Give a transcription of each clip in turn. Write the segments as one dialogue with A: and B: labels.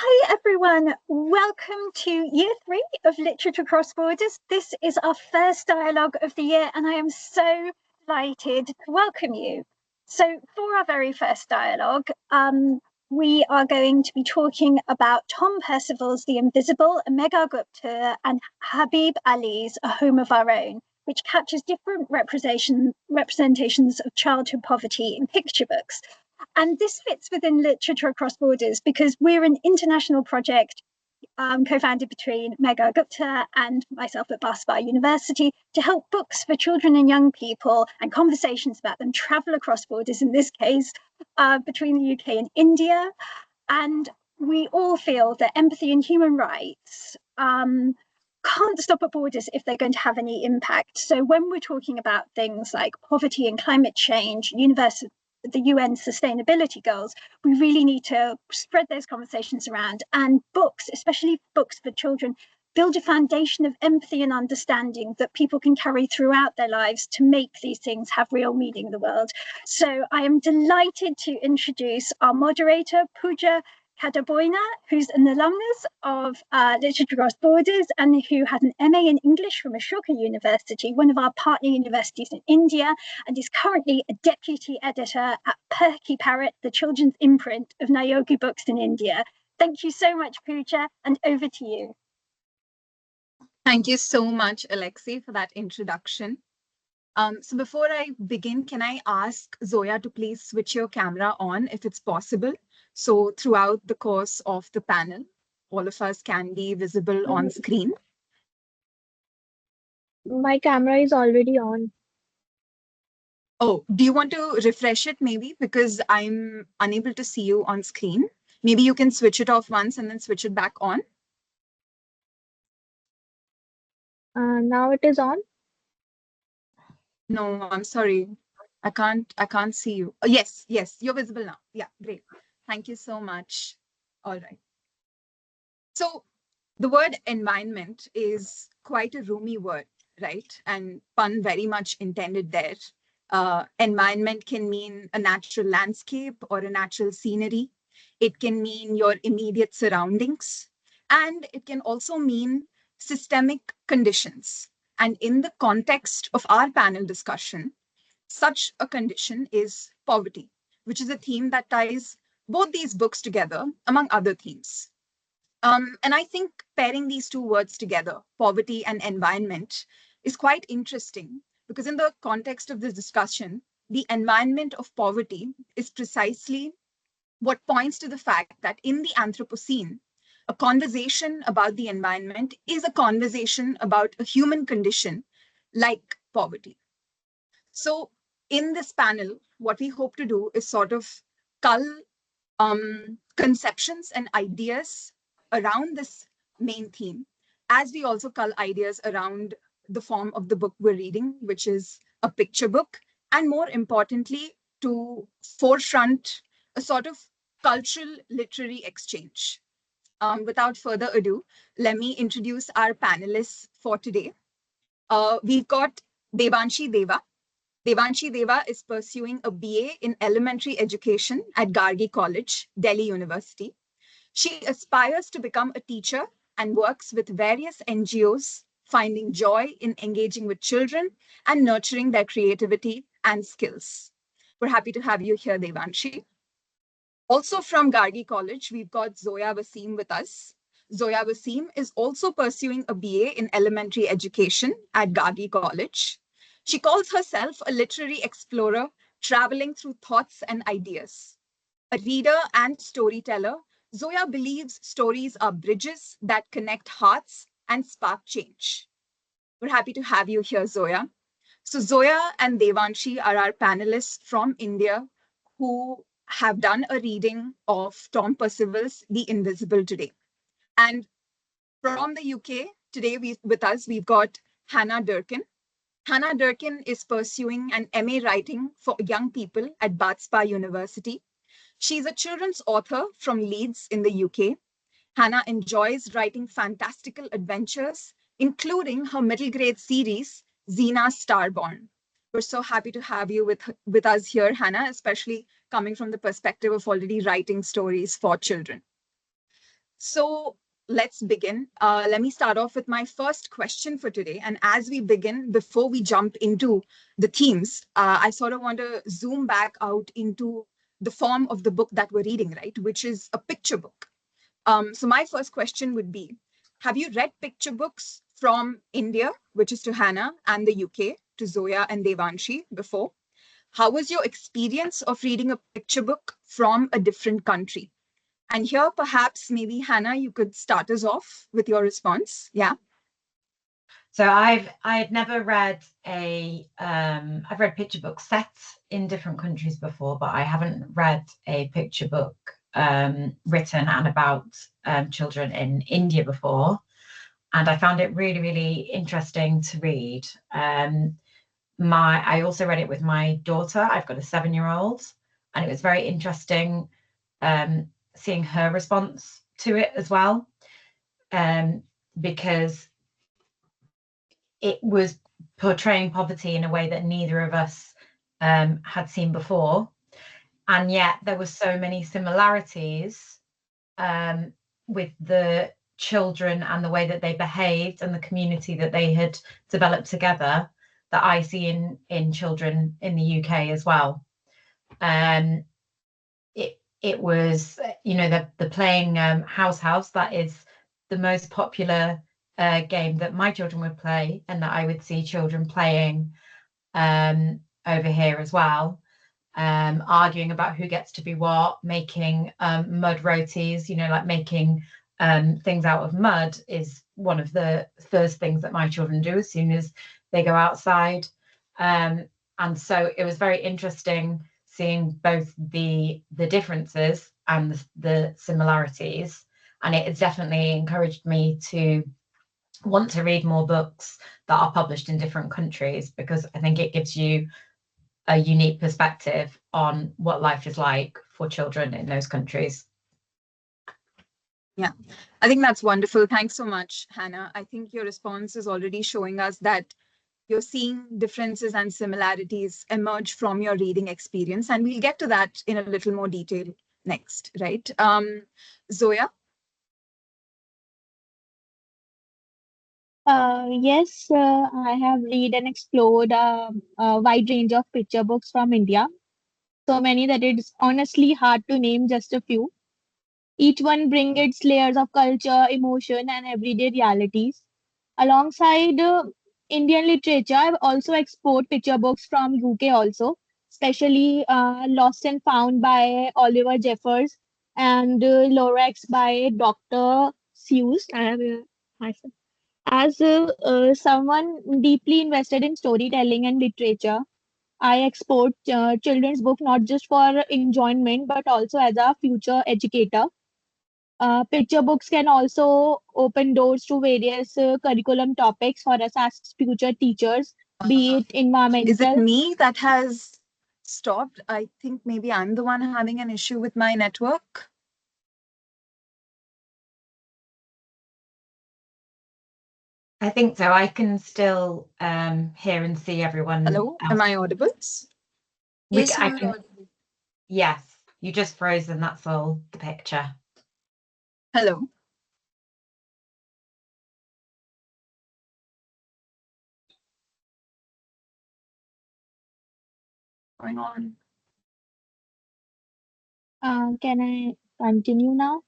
A: Hi everyone, welcome to year 3 of Literature Across Borders. This is our first dialogue of the year and I am so delighted to welcome you. So for our very first dialogue, we are going to be talking about Tom Percival's The Invisible, Meghaa Gupta and Habib Ali's A Home of Our Own, which captures different representations of childhood poverty in picture books. And this fits within Literature Across Borders because we're an international project co-founded between Meghaa Gupta and myself at Ashoka University to help books for children and young people and conversations about them travel across borders, in this case, between the UK and India. And we all feel that empathy and human rights can't stop at borders if they're going to have any impact. So when we're talking about things like poverty and climate change, the UN sustainability goals, we really need to spread those conversations around. And books, especially books for children, build a foundation of empathy and understanding that people can carry throughout their lives to make these things have real meaning in the world. So I am delighted to introduce our moderator, Pooja Kadaboina, who's an alumnus of Literature Across Borders and who has an MA in English from Ashoka University, one of our partner universities in India, and is currently a deputy editor at Perky Parrot, the children's imprint of Niyogi Books in India. Thank you so much, Pooja, and over to you.
B: Thank you so much, Alexi, for that introduction. So before I begin, can I ask Zoya to please switch your camera on if it's possible? So throughout the course of the panel, all of us can be visible on screen.
C: My camera is already on.
B: Oh, do you want to refresh it maybe? Because I'm unable to see you on screen. Maybe you can switch it off once and then switch it back on.
C: Now it is on.
B: No, I'm sorry. I can't see you. Oh, yes, you're visible now. Yeah, great. Thank you so much. All right. So the word environment is quite a roomy word, right? And pun very much intended there. Environment can mean a natural landscape or a natural scenery. It can mean your immediate surroundings. And it can also mean systemic conditions. And in the context of our panel discussion, such a condition is poverty, which is a theme that ties both these books together, among other themes. And I think pairing these two words together, poverty and environment, is quite interesting because in the context of this discussion, the environment of poverty is precisely what points to the fact that in the Anthropocene, a conversation about the environment is a conversation about a human condition like poverty. So in this panel, what we hope to do is sort of cull conceptions and ideas around this main theme, as we also cull ideas around the form of the book we're reading, which is a picture book, and more importantly, to forefront a sort of cultural literary exchange. Without further ado, let me introduce our panelists for today. We've got Devanshi Deva. Devanshi Deva is pursuing a BA in elementary education at Gargi College, Delhi University. She aspires to become a teacher and works with various NGOs, finding joy in engaging with children and nurturing their creativity and skills. We're happy to have you here, Devanshi. Also from Gargi College, we've got Zoya Wasim with us. Zoya Wasim is also pursuing a BA in elementary education at Gargi College. She calls herself a literary explorer, traveling through thoughts and ideas. A reader and storyteller, Zoya believes stories are bridges that connect hearts and spark change. We're happy to have you here, Zoya. So Zoya and Devanshi are our panelists from India who have done a reading of Tom Percival's The Invisible today. And from the UK, today with us, we've got Hannah Durkin. Hannah Durkin is pursuing an MA writing for young people at Ashoka University. She's a children's author from Leeds in the UK. Hannah enjoys writing fantastical adventures, including her middle grade series, Xena Starborn. We're so happy to have you with us here, Hannah, especially coming from the perspective of already writing stories for children. So let's begin. Let me start off with my first question for today. And as we begin, before we jump into the themes, I sort of want to zoom back out into the form of the book that we're reading, right? Which is a picture book. So my first question would be, have you read picture books from India, which is to Hannah, and the UK, to Zoya and Devanshi before? How was your experience of reading a picture book from a different country? And here, perhaps, maybe Hannah, you could start us off with your response. Yeah.
D: So I've never read I've read picture books set in different countries before, but I haven't read a picture book written and about children in India before, and I found it really, really interesting to read. I also read it with my daughter. I've got a 7-year-old, and it was very interesting seeing her response to it as well, because it was portraying poverty in a way that neither of us had seen before. And yet there were so many similarities with the children and the way that they behaved and the community that they had developed together that I see in children in the UK as well. It was, the playing house, that is the most popular game that my children would play, and that I would see children playing over here as well, arguing about who gets to be what, making mud rotis, like making things out of mud is one of the first things that my children do as soon as they go outside. And so it was very interesting seeing both the differences and the similarities, and it has definitely encouraged me to want to read more books that are published in different countries, because I think it gives you a unique perspective on what life is like for children in those countries.
B: Yeah, I think that's wonderful. Thanks so much, Hannah. I think your response is already showing us that you're seeing differences and similarities emerge from your reading experience. And we'll get to that in a little more detail next, right? Zoya?
C: Yes, I have read and explored a wide range of picture books from India. So many that it's honestly hard to name just a few. Each one brings its layers of culture, emotion, and everyday realities. Alongside Indian literature, I've also explored picture books from UK also, especially Lost and Found by Oliver Jeffers and Lorax by Dr. Seuss. As someone deeply invested in storytelling and literature, I export children's book not just for enjoyment but also as a future educator. Picture books can also open doors to various curriculum topics for us as future teachers, be it
B: Is it
C: environmental.
B: me that has stopped? I think maybe I'm the one having an issue with my network.
D: I think so. I can still hear and see everyone.
B: Hello,
D: else.
B: am I audible?
D: Yes, yes, you just frozen, that's all, the picture.
B: Hello. Going on.
C: Can I continue now?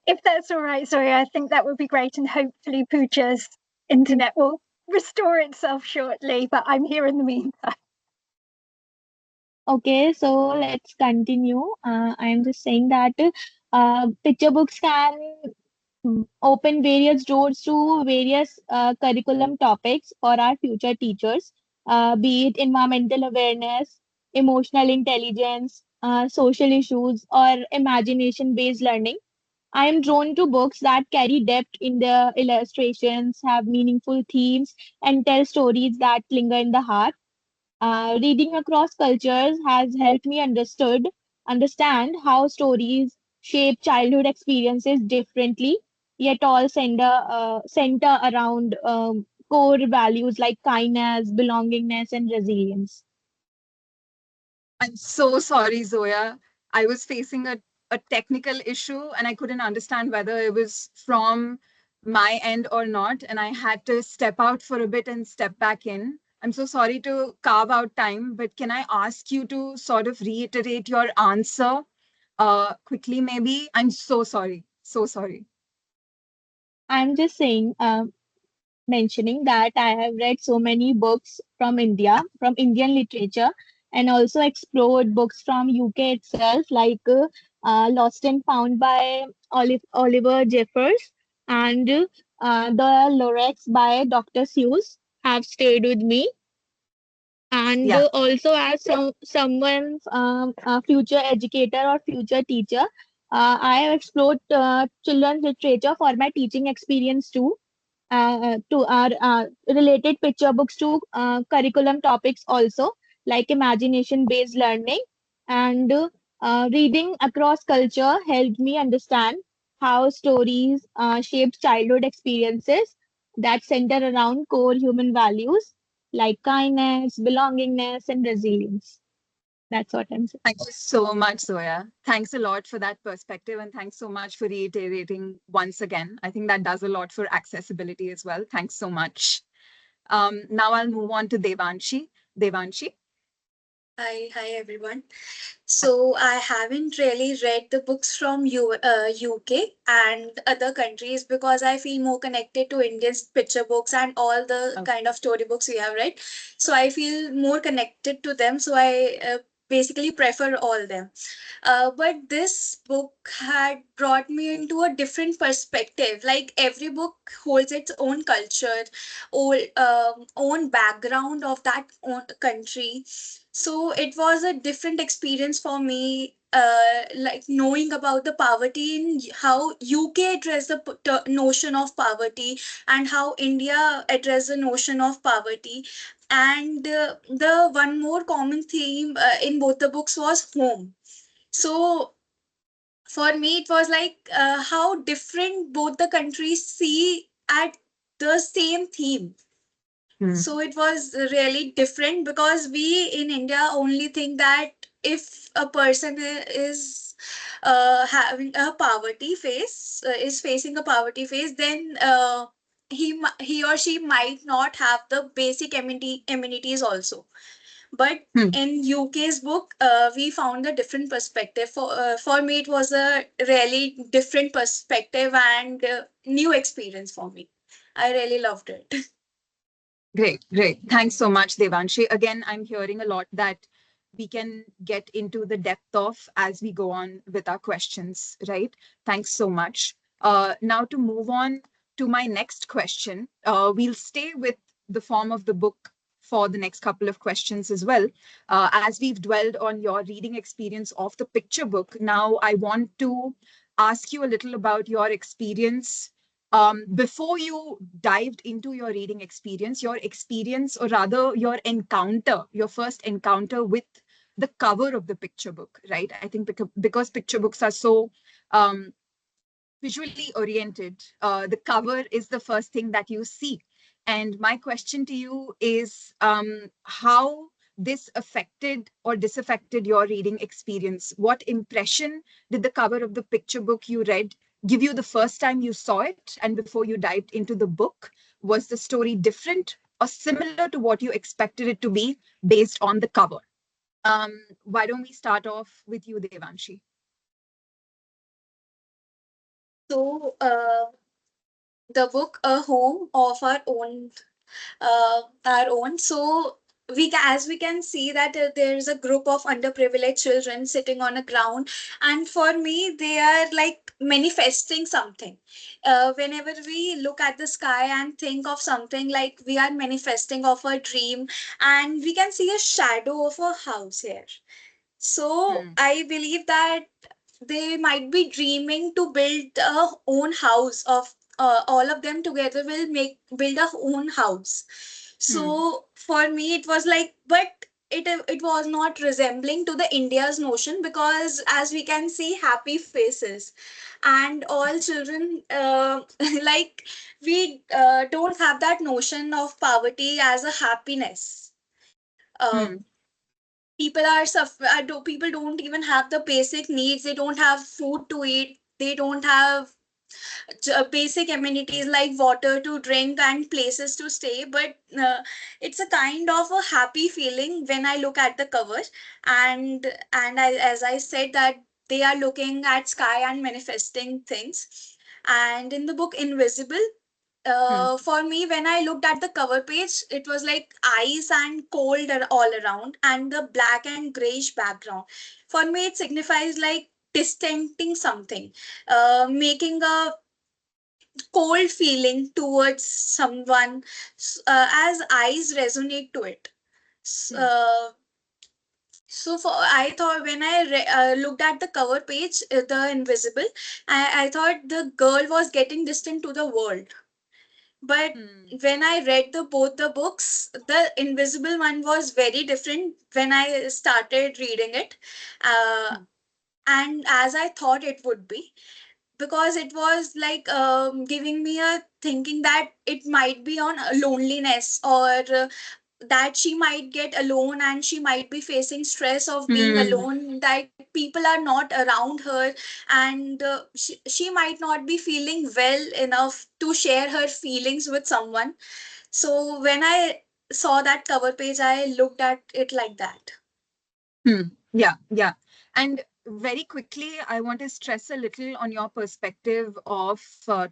A: If that's all right, sorry, I think that would be great, and hopefully Pooja's internet will restore itself shortly, but I'm here in the meantime.
C: Okay, so let's continue. I'm just saying that picture books can open various doors to various curriculum topics for our future teachers, be it environmental awareness, emotional intelligence, social issues, or imagination based learning. I am drawn to books that carry depth in the illustrations, have meaningful themes, and tell stories that linger in the heart. Reading across cultures has helped me understand how stories shape childhood experiences differently, yet all center around core values like kindness, belongingness, and resilience.
B: I'm so sorry, Zoya. I was facing a a technical issue and I couldn't understand whether it was from my end or not. And I had to step out for a bit and step back in. I'm so sorry to carve out time, but can I ask you to sort of reiterate your answer quickly, maybe? I'm so sorry. So sorry.
C: I'm just saying, mentioning that I have read so many books from India, from Indian literature, and also explored books from UK itself, like Lost and Found by Oliver Jeffers, and the Lorax by Dr. Seuss have stayed with me. And
B: Yeah.
C: also, as someone, a future educator or future teacher, I have explored children's literature for my teaching experience too, to our related picture books to curriculum topics also, like imagination based learning. And reading across culture helped me understand how stories shaped childhood experiences that center around core human values like kindness, belongingness, and resilience. That's what I'm saying.
B: Thank you so much, Zoya. Thanks a lot for that perspective. And thanks so much for reiterating once again. I think that does a lot for accessibility as well. Thanks so much. Now I'll move on to Devanshi. Devanshi.
E: Hi everyone. So I haven't really read the books from UK and other countries because I feel more connected to Indian picture books and all the
B: Okay.
E: kind of storybooks we have read. So I feel more connected to them. So I basically prefer all them. But this book had brought me into a different perspective. Like every book holds its own culture, own background of that own country. So it was a different experience for me, like knowing about the poverty in how UK addressed the notion of poverty and how India addressed the notion of poverty. And the one more common theme in both the books was home. So for me, it was like how different both the countries see at the same theme. So it was really different because we in India only think that if a person is having a poverty face, is facing a poverty phase, then he or she might not have the basic amenities also. But
B: Hmm.
E: in UK's book, we found a different perspective. For me, it was a really different perspective and new experience for me. I really loved it.
B: Great, great. Thanks so much, Devanshi. Again, I'm hearing a lot that we can get into the depth of as we go on with our questions, right? Thanks so much. Now to move on to my next question, we'll stay with the form of the book for the next couple of questions as well. As we've dwelled on your reading experience of the picture book, now I want to ask you a little about your experience before you dived into your reading experience, or rather your encounter, your first encounter with the cover of the picture book, right? I think because picture books are so um, visually oriented, the cover is the first thing that you see. And my question to you is how this affected or disaffected your reading experience. What impression did the cover of the picture book you read give you the first time you saw it and before you dived into the book? Was the story different or similar to what you expected it to be based on the cover? Why don't we start off with you, Devanshi?
E: So, the book A Home of Our Own. So as we can see that there is a group of underprivileged children sitting on a ground, and for me they are like manifesting something. Whenever we look at the sky and think of something, like we are manifesting of a dream, and we can see a shadow of a house here. So I believe that they might be dreaming to build a own house of all of them together will make build a own house. So for me it was like, but it was not resembling to the India's notion, because as we can see happy faces and all children, like we don't have that notion of poverty as a happiness. uh,
B: Hmm.
E: people don't even have the basic needs. They don't have food to eat. They don't have basic amenities like water to drink and places to stay. But it's a kind of a happy feeling when I look at the cover. As I said, that they are looking at sky and manifesting things. And in the book Invisible, for me, when I looked at the cover page, it was like ice and cold all around, and the black and grayish background. For me, it signifies like distancing something, making a cold feeling towards someone, as eyes resonate to it. So for I thought when I looked at the cover page, the Invisible, I thought the girl was getting distant to the world. But when I read both the books, the Invisible one was very different when I started reading it, and as I thought it would be, because it was like giving me a thinking that it might be on loneliness, or that she might get alone and she might be facing stress of being alone, that people are not around her, and she might not be feeling well enough to share her feelings with someone. So when I saw that cover page, I looked at it like that.
B: Yeah, yeah. And very quickly, I want to stress a little on your perspective of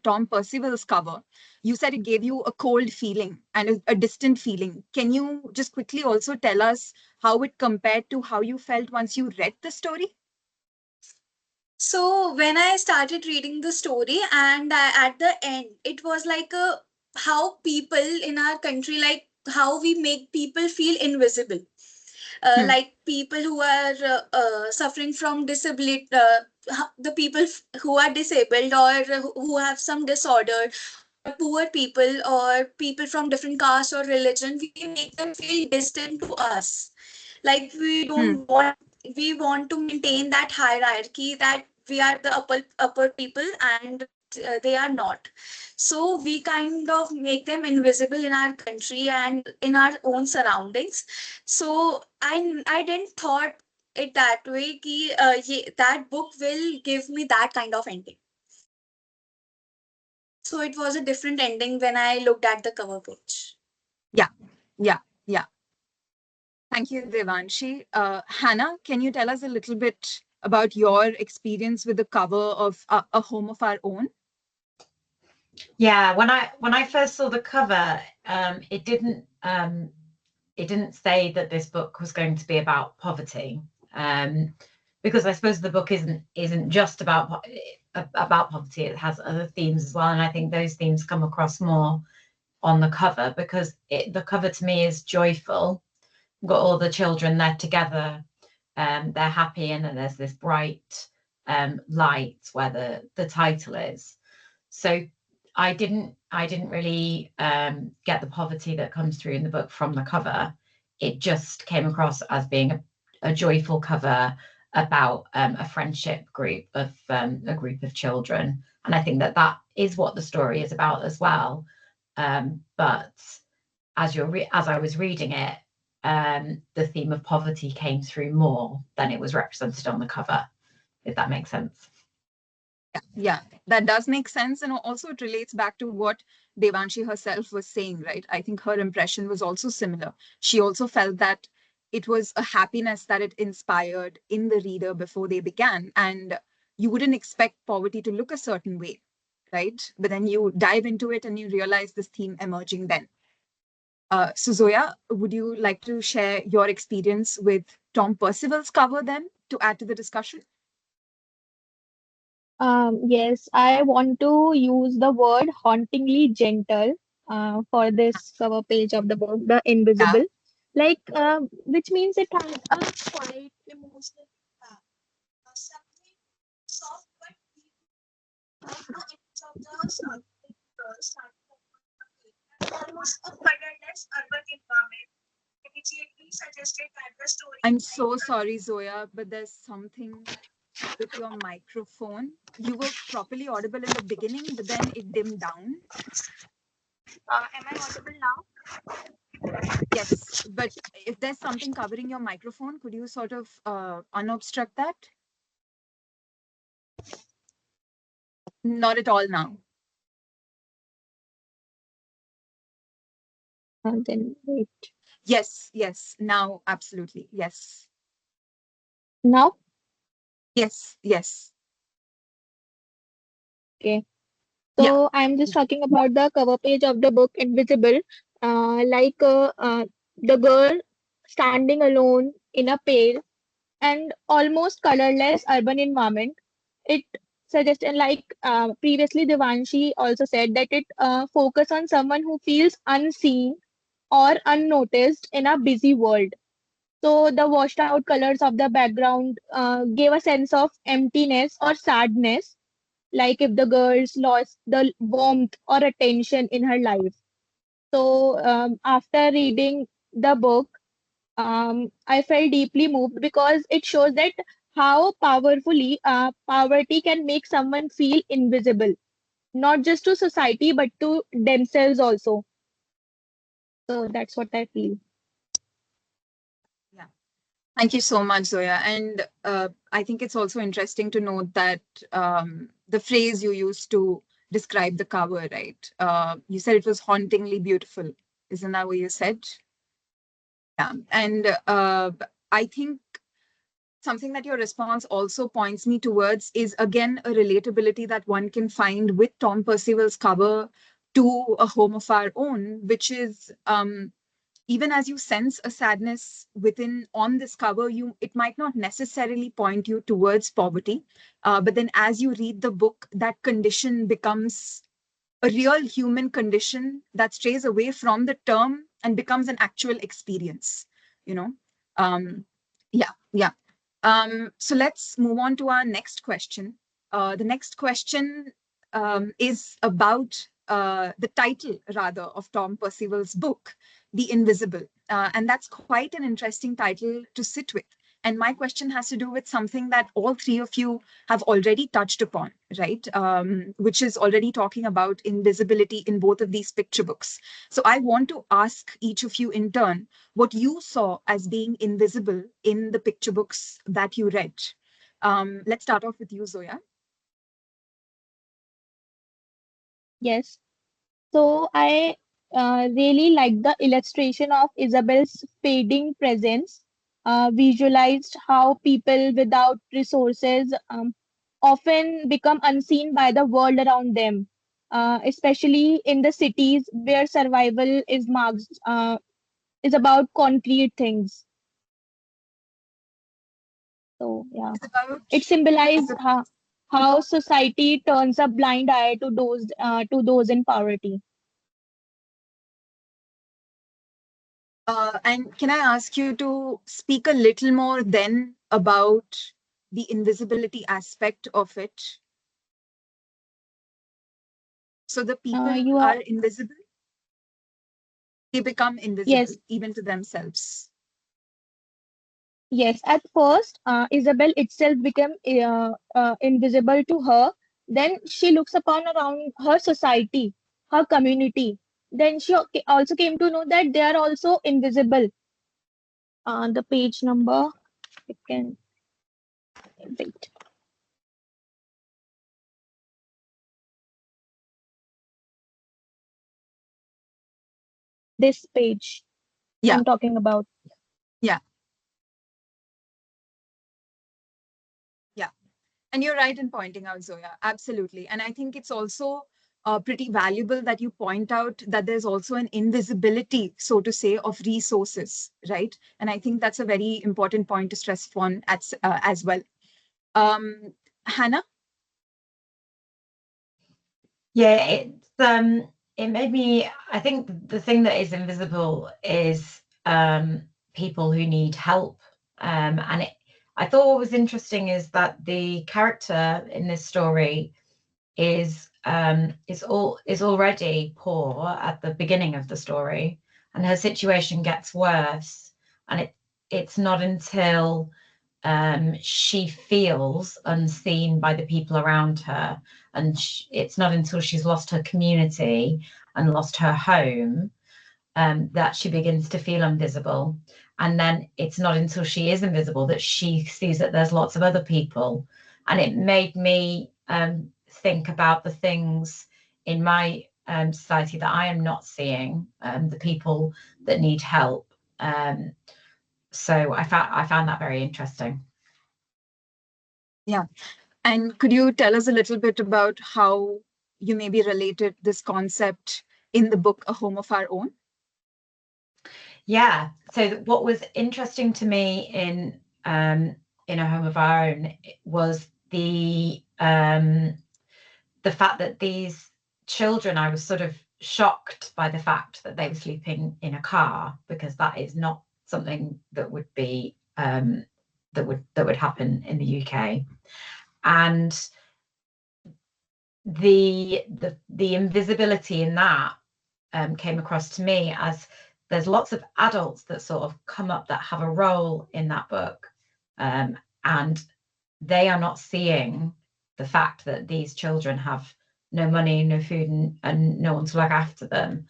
B: Tom Percival's cover. You said it gave you a cold feeling and a distant feeling. Can you just quickly also tell us how it compared to how you felt once you read the story?
E: So when I started reading the story, and at the end, it was like how people in our country, like how we make people feel invisible. Like people who are suffering from disability, the people who are disabled, or who have some disorder, or poor people, or people from different caste or religion, we make them feel distant to us. Like we want to maintain that hierarchy, that we are the upper people, and they are not. So we kind of make them invisible in our country and in our own surroundings. So I didn't thought it that way ki, that book will give me that kind of ending. So it was a different ending when I looked at the cover page.
B: Yeah, yeah, yeah. Thank you, Devanshi. Hannah, can you tell us a little bit about your experience with the cover of A Home of Our Own?
D: Yeah, when I first saw the cover, it didn't say that this book was going to be about poverty, because I suppose the book isn't just about poverty. It has other themes as well, and I think those themes come across more on the cover, because the cover to me is joyful. We've got all the children there together, they're happy, and then there's this bright light where the title is. So I didn't really get the poverty that comes through in the book from the cover. It just came across as being a joyful cover about a friendship group of a group of children, and I think that is what the story is about as well. But as I was reading it, the theme of poverty came through more than it was represented on the cover, if that makes sense.
B: Yeah, that does make sense. And also it relates back to what Devanshi herself was saying, right? I think her impression was also similar. She also felt that it was a happiness that it inspired in the reader before they began. And you wouldn't expect poverty to look a certain way, right? But then you dive into it and you realize this theme emerging then. So Zoya, would you like to share your experience with Tom Percival's cover then to add to the discussion?
C: Yes, I want to use the word hauntingly gentle for this cover page of the book, The Invisible, like which means it has a quiet emotional impact, something soft but deep. The image of the starting girl almost a colorless urban environment immediately suggested that the story.
B: I'm so sorry, Zoya, but there's something with your microphone. You were properly audible in the beginning, but then it dimmed down.
C: Am I audible now?
B: Yes, but if there's something covering your microphone, could you sort of unobstruct that? Not at all now.
C: Then wait.
B: Yes, yes, now absolutely. Yes,
C: Now,
B: yes, yes.
C: okay.
B: Yeah,
C: So I'm just talking about the cover page of the book Invisible. The girl standing alone in a pale and almost colorless urban environment. It suggests, and previously, Devanshi also said that it focus on someone who feels unseen or unnoticed in a busy world. So the washed out colors of the background gave a sense of emptiness or sadness, like if the girls lost the warmth or attention in her life. So after reading the book, I felt deeply moved because it shows that how powerfully poverty can make someone feel invisible, not just to society but to themselves also. So that's what I feel.
B: yeah. Thank you so much, Zoya. And I think it's also interesting to note that the phrase you used to describe the cover, right? You said it was hauntingly beautiful. Isn't that what you said? Yeah. And I think something that your response also points me towards is again a relatability that one can find with Tom Percival's cover to A Home of Our Own, which is even as you sense a sadness within on this cover, it might not necessarily point you towards poverty, but then as you read the book, that condition becomes a real human condition that strays away from the term and becomes an actual experience. You know, yeah, yeah. So let's move on to our next question. The next question is about the title, rather, of Tom Percival's book, The Invisible. And that's quite an interesting title to sit with. And my question has to do with something that all three of you have already touched upon, right? Which is already talking about invisibility in both of these picture books. So I want to ask each of you in turn what you saw as being invisible in the picture books that you read. Let's start off with you, Zoya.
C: Yes. So I really like the illustration of Isabel's fading presence, visualized how people without resources often become unseen by the world around them, especially in the cities where survival is about concrete things. So yeah,
B: It's about,
C: it
B: it's
C: symbolized
B: a,
C: how society turns a blind eye to those in poverty.
B: and can I ask you to speak a little more then about the invisibility aspect of it? So the people
C: You are
B: are invisible, they become invisible
C: Yes.
B: even to themselves.
C: Yes, at first, Isabel itself became invisible to her. Then she looks upon around her society, her community. Then she also came to know that they are also invisible. The page number, you can wait. This page
B: Yeah,
C: I'm talking about.
B: yeah, yeah. And you're right in pointing out, Zoya, absolutely. And I think it's also pretty valuable that you point out that there's also an invisibility, so to say, of resources, right? And I think that's a very important point to stress upon as well. Um, Hannah?
D: Yeah, it made me, I think the thing that is invisible is people who need help. And I thought what was interesting is that the character in this story is already poor at the beginning of the story, and her situation gets worse. And it's not until she feels unseen by the people around her, and it's not until she's lost her community and lost her home that she begins to feel invisible. And then it's not until she is invisible that she sees that there's lots of other people. And it made me think about the things in my society that I am not seeing, the people that need help. So I found that very interesting.
B: Yeah. And could you tell us a little bit about how you maybe related this concept in the book A Home of Our Own?
D: Yeah. So what was interesting to me in A Home of Our Own was the fact that these children, I was sort of shocked by the fact that they were sleeping in a car, because that is not something that would be that would happen in the UK. And the invisibility in that came across to me as there's lots of adults that sort of come up that have a role in that book, and they are not seeing the fact that these children have no money, no food, and no one to look after them.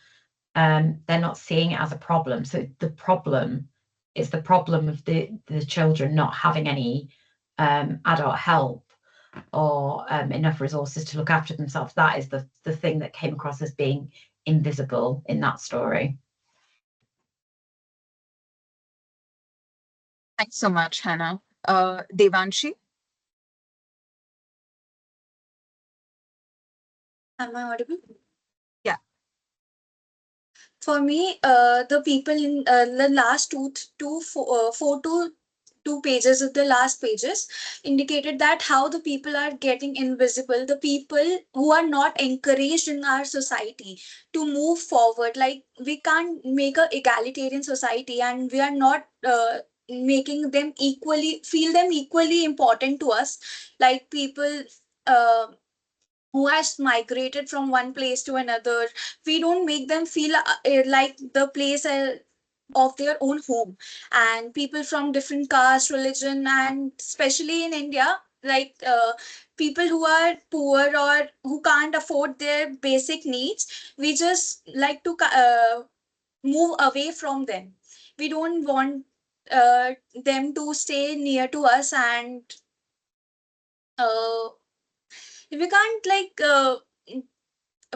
D: They're not seeing it as a problem. So the problem is the problem of the children not having any adult help or enough resources to look after themselves. That is the thing that came across as being invisible in that story.
B: Thanks so much, Hannah. Devanshi?
E: Am I audible?
B: Yeah.
E: For me, the people in the last four to two pages of the last pages indicated that how the people are getting invisible, the people who are not encouraged in our society to move forward. Like, we can't make a egalitarian society, and we are not making them feel them equally important to us, like people who has migrated from one place to another. We don't make them feel like the place of their own home. And people from different caste, religion, and especially in India, like people who are poor or who can't afford their basic needs, we just like to move away from them. We don't want them to stay near to us, and uh, we can't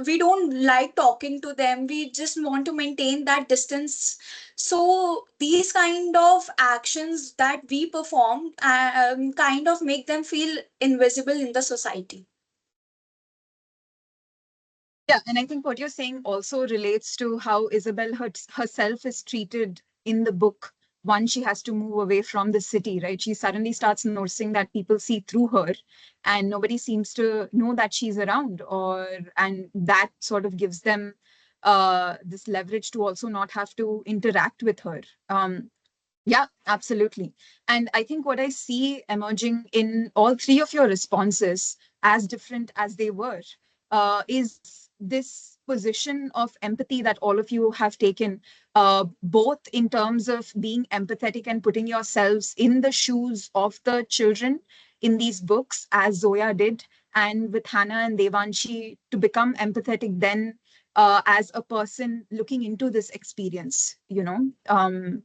E: we don't like talking to them. We just want to maintain that distance. So these kind of actions that we perform kind of make them feel invisible in the society.
B: Yeah, and I think what you're saying also relates to how Isabel herself is treated in the book once she has to move away from the city, right? She suddenly starts noticing that people see through her and nobody seems to know that she's around, and that sort of gives them this leverage to also not have to interact with her. Yeah, absolutely. And I think what I see emerging in all three of your responses, as different as they were, is this position of empathy that all of you have taken, both in terms of being empathetic and putting yourselves in the shoes of the children in these books, as Zoya did, and with Hannah and Devanshi to become empathetic then as a person looking into this experience, you know.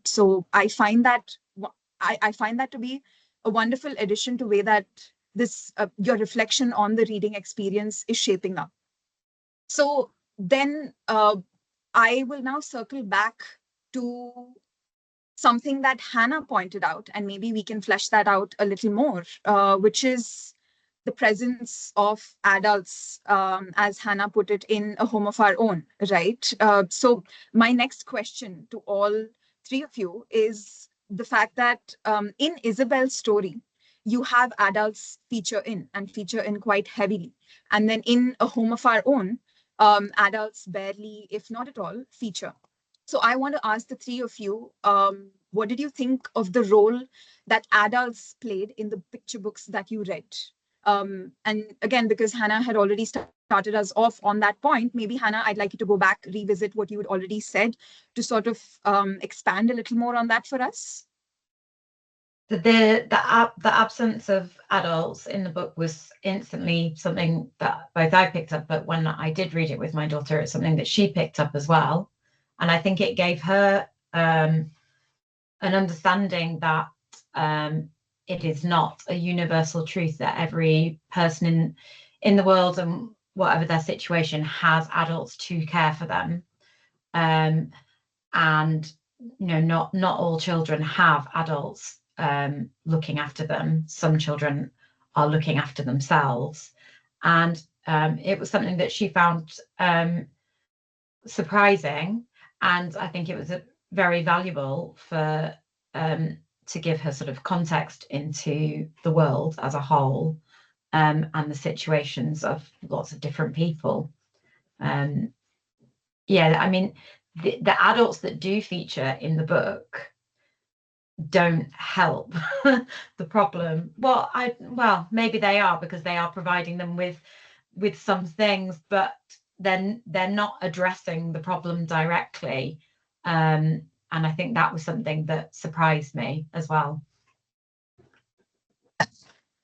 B: So I find that to be a wonderful addition to way that this your reflection on the reading experience is shaping up. So then I will now circle back to something that Hannah pointed out, and maybe we can flesh that out a little more, which is the presence of adults, as Hannah put it, in A Home of Our Own, right? So my next question to all three of you is the fact that in Isabel's story, you have adults feature in quite heavily. And then in A Home of Our Own, adults barely, if not at all, feature. So I want to ask the three of you, what did you think of the role that adults played in the picture books that you read? And again, because Hannah had already started us off on that point, maybe Hannah, I'd like you to go back, revisit what you had already said to sort of expand a little more on that for us.
D: The absence of adults in the book was instantly something that both I picked up, but when I did read it with my daughter, it's something that she picked up as well. And I think it gave her an understanding that it is not a universal truth that every person in the world, and whatever their situation, has adults to care for them. And not all children have adults looking after them. Some children are looking after themselves. And it was something that she found surprising, and I think it was very valuable for to give her sort of context into the world as a whole, and the situations of lots of different people. Yeah, I mean, the adults that do feature in the book don't help the problem. Well, maybe they are, because they are providing them with some things, but then they're not addressing the problem directly. And I think that was something that surprised me as well.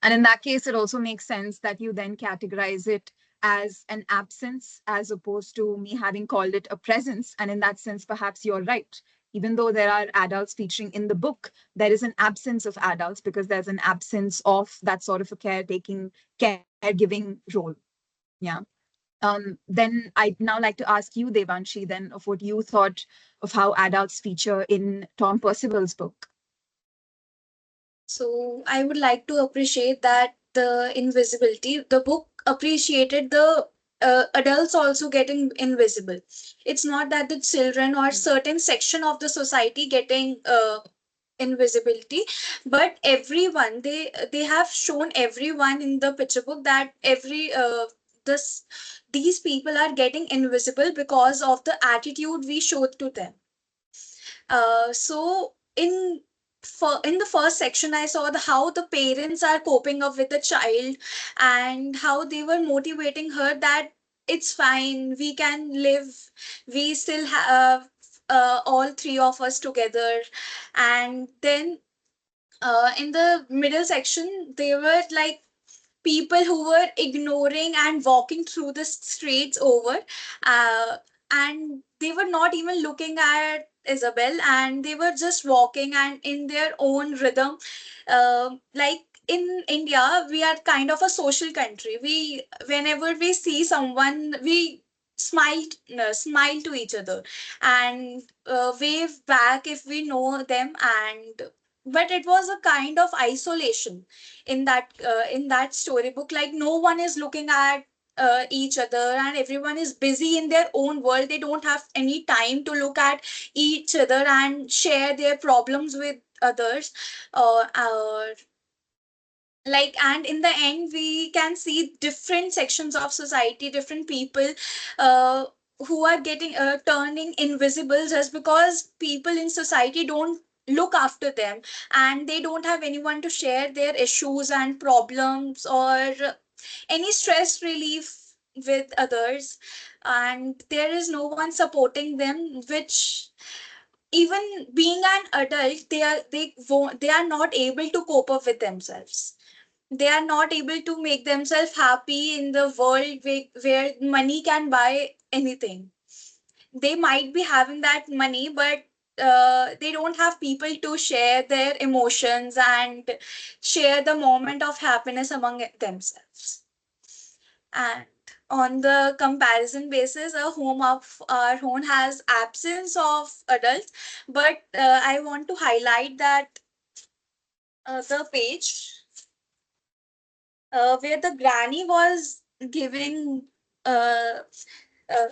B: And in that case, it also makes sense that you then categorize it as an absence, as opposed to me having called it a presence. And in that sense, perhaps you're right. Even though there are adults featuring in the book, there is an absence of adults because there's an absence of that sort of a caregiving role. Yeah. Then I'd now like to ask you, Devanshi, then of what you thought of how adults feature in Tom Percival's book.
E: So I would like to appreciate that the invisibility, the book appreciated the adults also getting invisible. It's not that the children or certain section of the society getting invisibility, but everyone, they have shown everyone in the picture book that these people are getting invisible because of the attitude we showed to them. So in the first section, I saw how the parents are coping up with the child, and how they were motivating her that it's fine, we can live, we still have all three of us together. And then in the middle section, they were like people who were ignoring and walking through the streets over, and they were not even looking at Isabel, and they were just walking and in their own rhythm. Like in India, we are kind of a social country. We, whenever we see someone, we smile to each other and wave back if we know them. And but it was a kind of isolation in that storybook. Like no one is looking at each other, and everyone is busy in their own world. They don't have any time to look at each other and share their problems with others. Or like, and in the end we can see different sections of society, different people uh, who are getting turning invisible just because people in society don't look after them, and they don't have anyone to share their issues and problems or any stress relief with others, and there is no one supporting them. Which, even being an adult, they are not able to cope up with themselves. They are not able to make themselves happy in the world where money can buy anything. They might be having that money, but they don't have people to share their emotions and share the moment of happiness among themselves. And on the comparison basis, a home of our own has absence of adults, but I want to highlight that the page where the granny was giving uh, uh,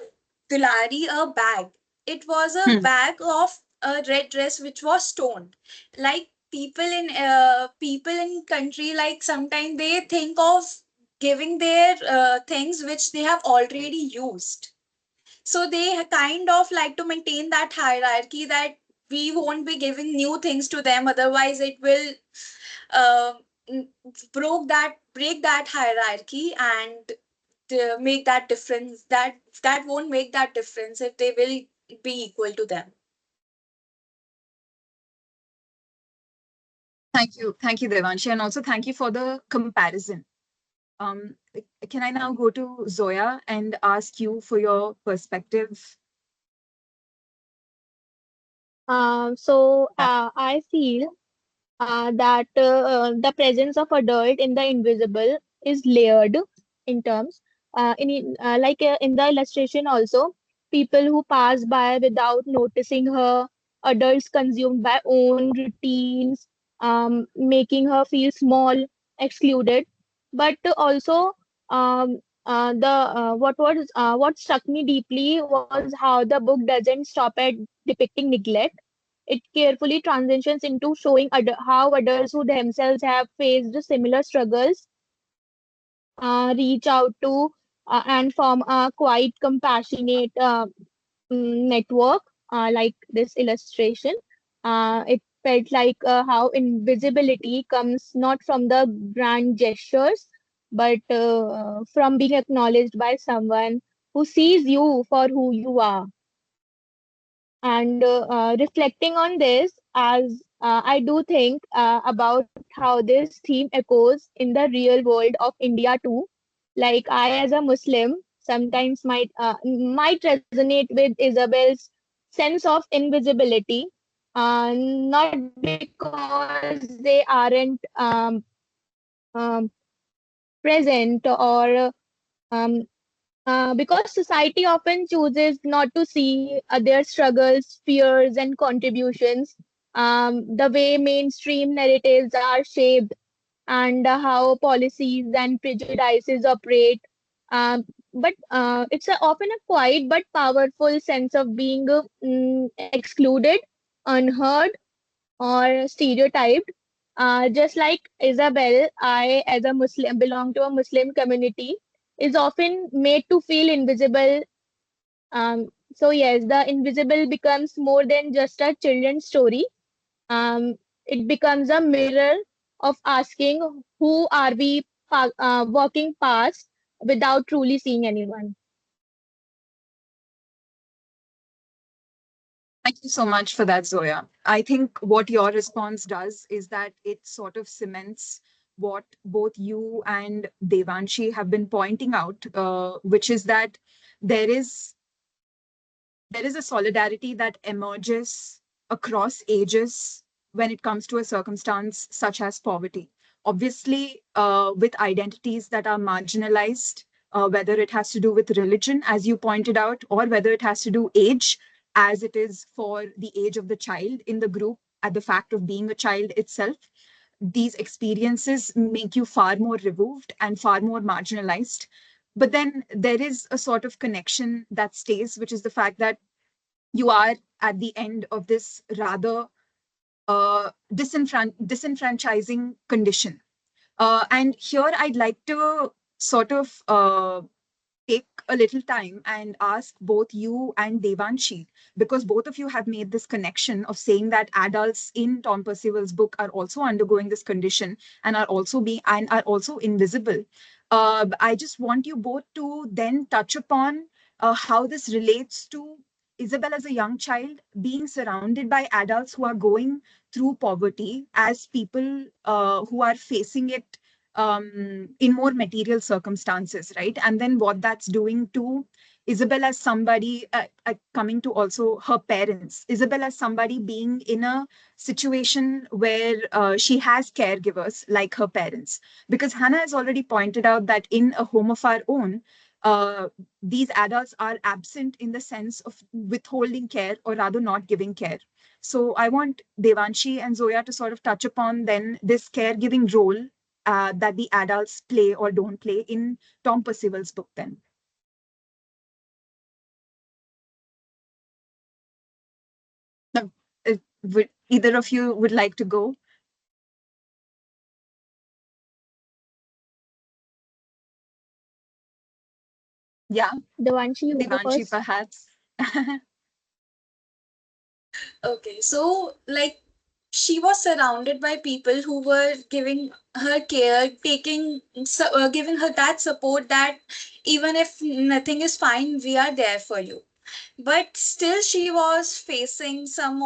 E: Dulari a bag. It was a bag of a red dress which was stoned. Like people in country, like sometimes they think of giving their things which they have already used. So they kind of like to maintain that hierarchy that we won't be giving new things to them, otherwise it will uh, break that hierarchy and make that difference. That won't make that difference if they will be equal to them.
B: Thank you, Devanshi, and also thank you for the comparison. Can I now go to Zoya and ask you for your perspective?
C: I feel that the presence of adult in the invisible is layered in terms in the illustration also, people who pass by without noticing her, adults consumed by own routines, making her feel small, excluded. But also, the what struck me deeply was how the book doesn't stop at depicting neglect. It carefully transitions into showing how adults who themselves have faced similar struggles reach out to and form a quite compassionate network, like this illustration. It felt like how invisibility comes not from the grand gestures, but from being acknowledged by someone who sees you for who you are. And reflecting on this, as I do think about how this theme echoes in the real world of India too. Like I, as a Muslim, sometimes might resonate with Isabel's sense of invisibility, not because they aren't um, present or because society often chooses not to see their struggles, fears, and contributions, the way mainstream narratives are shaped, and how policies and prejudices operate. But it's often a quiet but powerful sense of being excluded, unheard, or stereotyped. Just like Isabel, I, as a Muslim, belong to a Muslim community, is often made to feel invisible. So yes, the invisible becomes more than just a children's story. It becomes a mirror of asking, who are we walking past without truly seeing anyone?
B: Thank you so much for that, Zoya. I think what your response does is that it sort of cements what both you and Devanshi have been pointing out, which is that there is there is a solidarity that emerges across ages when it comes to a circumstance such as poverty. Obviously, with identities that are marginalized, whether it has to do with religion, as you pointed out, or whether it has to do age, as it is for the age of the child in the group, at the fact of being a child itself, these experiences make you far more removed and far more marginalized. But then there is a sort of connection that stays, which is the fact that you are at the end of this rather disenfranchising condition. And here I'd like to sort of take a little time and ask both you and Devanshi, because both of you have made this connection of saying that adults in Tom Percival's book are also undergoing this condition and are also invisible. I just want you both to then touch upon how this relates to Isabel as a young child being surrounded by adults who are going through poverty as people who are facing it in more material circumstances, right? And then what that's doing to Isabel as somebody coming to also her parents, Isabel as somebody being in a situation where she has caregivers like her parents. Because Hannah has already pointed out that in a home of our own, uh, these adults are absent in the sense of withholding care or rather not giving care. So I want Devanshi and Zoya to sort of touch upon then this caregiving role that the adults play or don't play in Tom Percival's book then. Now, would either of you would like to go? Yeah,
C: Devanshi, you go
B: Devanshi,
C: first.
B: perhaps.
E: Okay, so like she was surrounded by people who were giving her care, giving her that support that even if nothing is fine, we are there for you. But still, she was facing some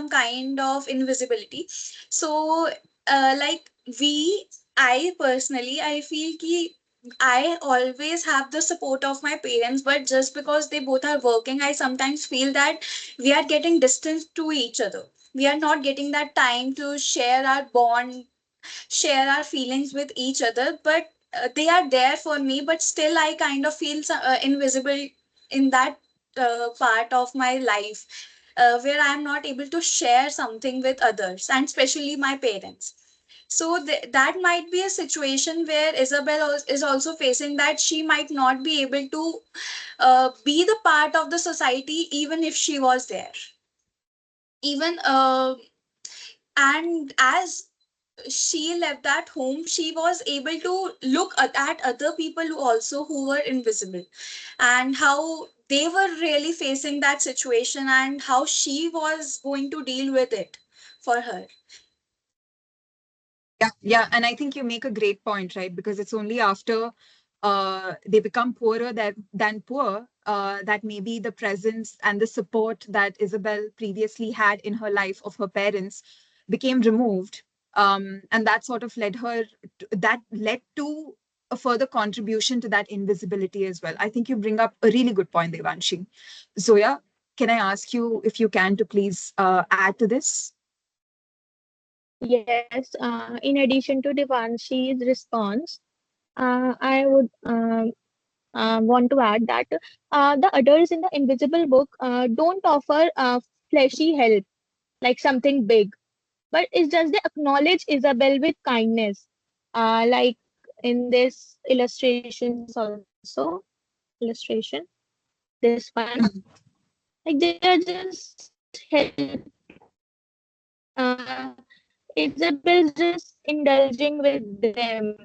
E: kind of invisibility. So, like we, I personally, I feel ki I always have the support of my parents, but just because they both are working, I sometimes feel that we are getting distant to each other. We are not getting that time to share our bond, share our feelings with each other. But they are there for me, but still I kind of feel invisible in that part of my life, where I am not able to share something with others, and especially my parents. So that might be a situation where Isabel is also facing, that she might not be able to be the part of the society even if she was there. Even and as she left that home, she was able to look at other people who also who were invisible, and how they were really facing that situation, and how she was going to deal with it for her.
B: Yeah, and I think you make a great point, right? Because it's only after they become poorer than poor that maybe the presence and the support that Isabel previously had in her life of her parents became removed, and that sort of that led to a further contribution to that invisibility as well. I think you bring up a really good point, Devanshi. Zoya, can I ask you if you can to please add to this?
C: Yes, in addition to Devanshi's response, I would want to add that the adults in the Invisible Book don't offer fleshy help like something big, but it's just they acknowledge Isabel with kindness, like in this illustrations also illustration, this one, like they are just help. Isabel's just indulging with them.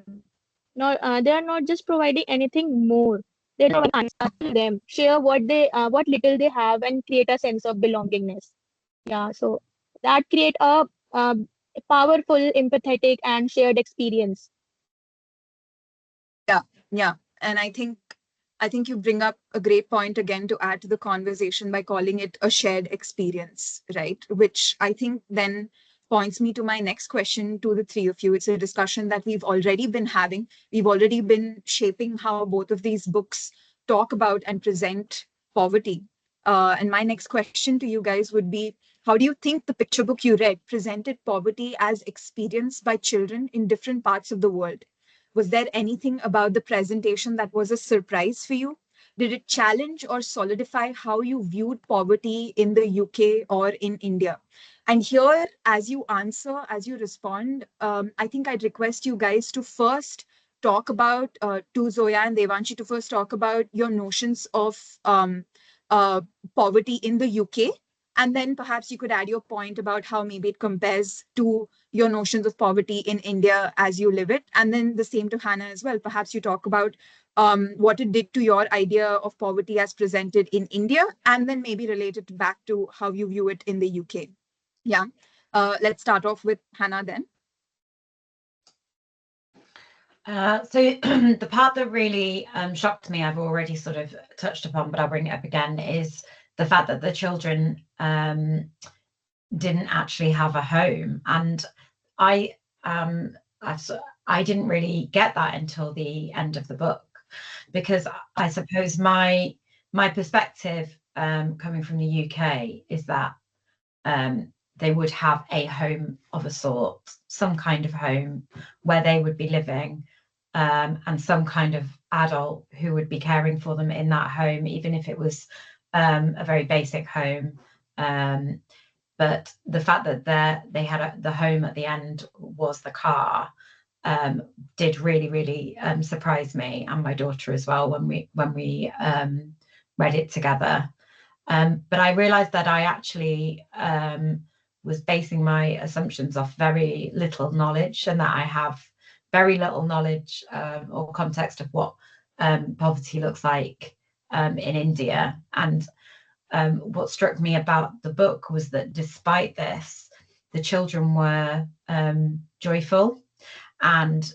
C: Not they are not just providing anything more. They're providing answers to them, share what little they have, and create a sense of belongingness. Yeah, so that create a powerful, empathetic, and shared experience.
B: Yeah, yeah. And I think you bring up a great point again to add to the conversation by calling it a shared experience, right? Which I think then points me to my next question to the three of you. It's a discussion that we've already been having. We've already been shaping how both of these books talk about and present poverty. And my next question to you guys would be, how do you think the picture book you read presented poverty as experienced by children in different parts of the world? Was there anything about the presentation that was a surprise for you? Did it challenge or solidify how you viewed poverty in the UK or in India? And here, as you answer, as you respond, I think I'd request you guys to first talk about, to Zoya and Devanshi, to first talk about your notions of uh, poverty in the UK. And then perhaps you could add your point about how maybe it compares to your notions of poverty in India as you live it. And then the same to Hannah as well. Perhaps you talk about what it did to your idea of poverty as presented in India, and then maybe relate it back to how you view it in the UK. Yeah. Let's start off with Hannah then.
D: So the part that really shocked me, I've already sort of touched upon, but I'll bring it up again, is the fact that the children didn't actually have a home. And I didn't really get that until the end of the book, because I suppose my perspective coming from the UK is that they would have a home of a sort, some kind of home where they would be living, and some kind of adult who would be caring for them in that home, even if it was a very basic home. But the fact that they had the home at the end was the car did really, really surprise me and my daughter as well when we read it together. But I realized that I actually was basing my assumptions off very little knowledge, and that I have very little knowledge or context of what poverty looks like in India. And what struck me about the book was that despite this, the children were joyful, and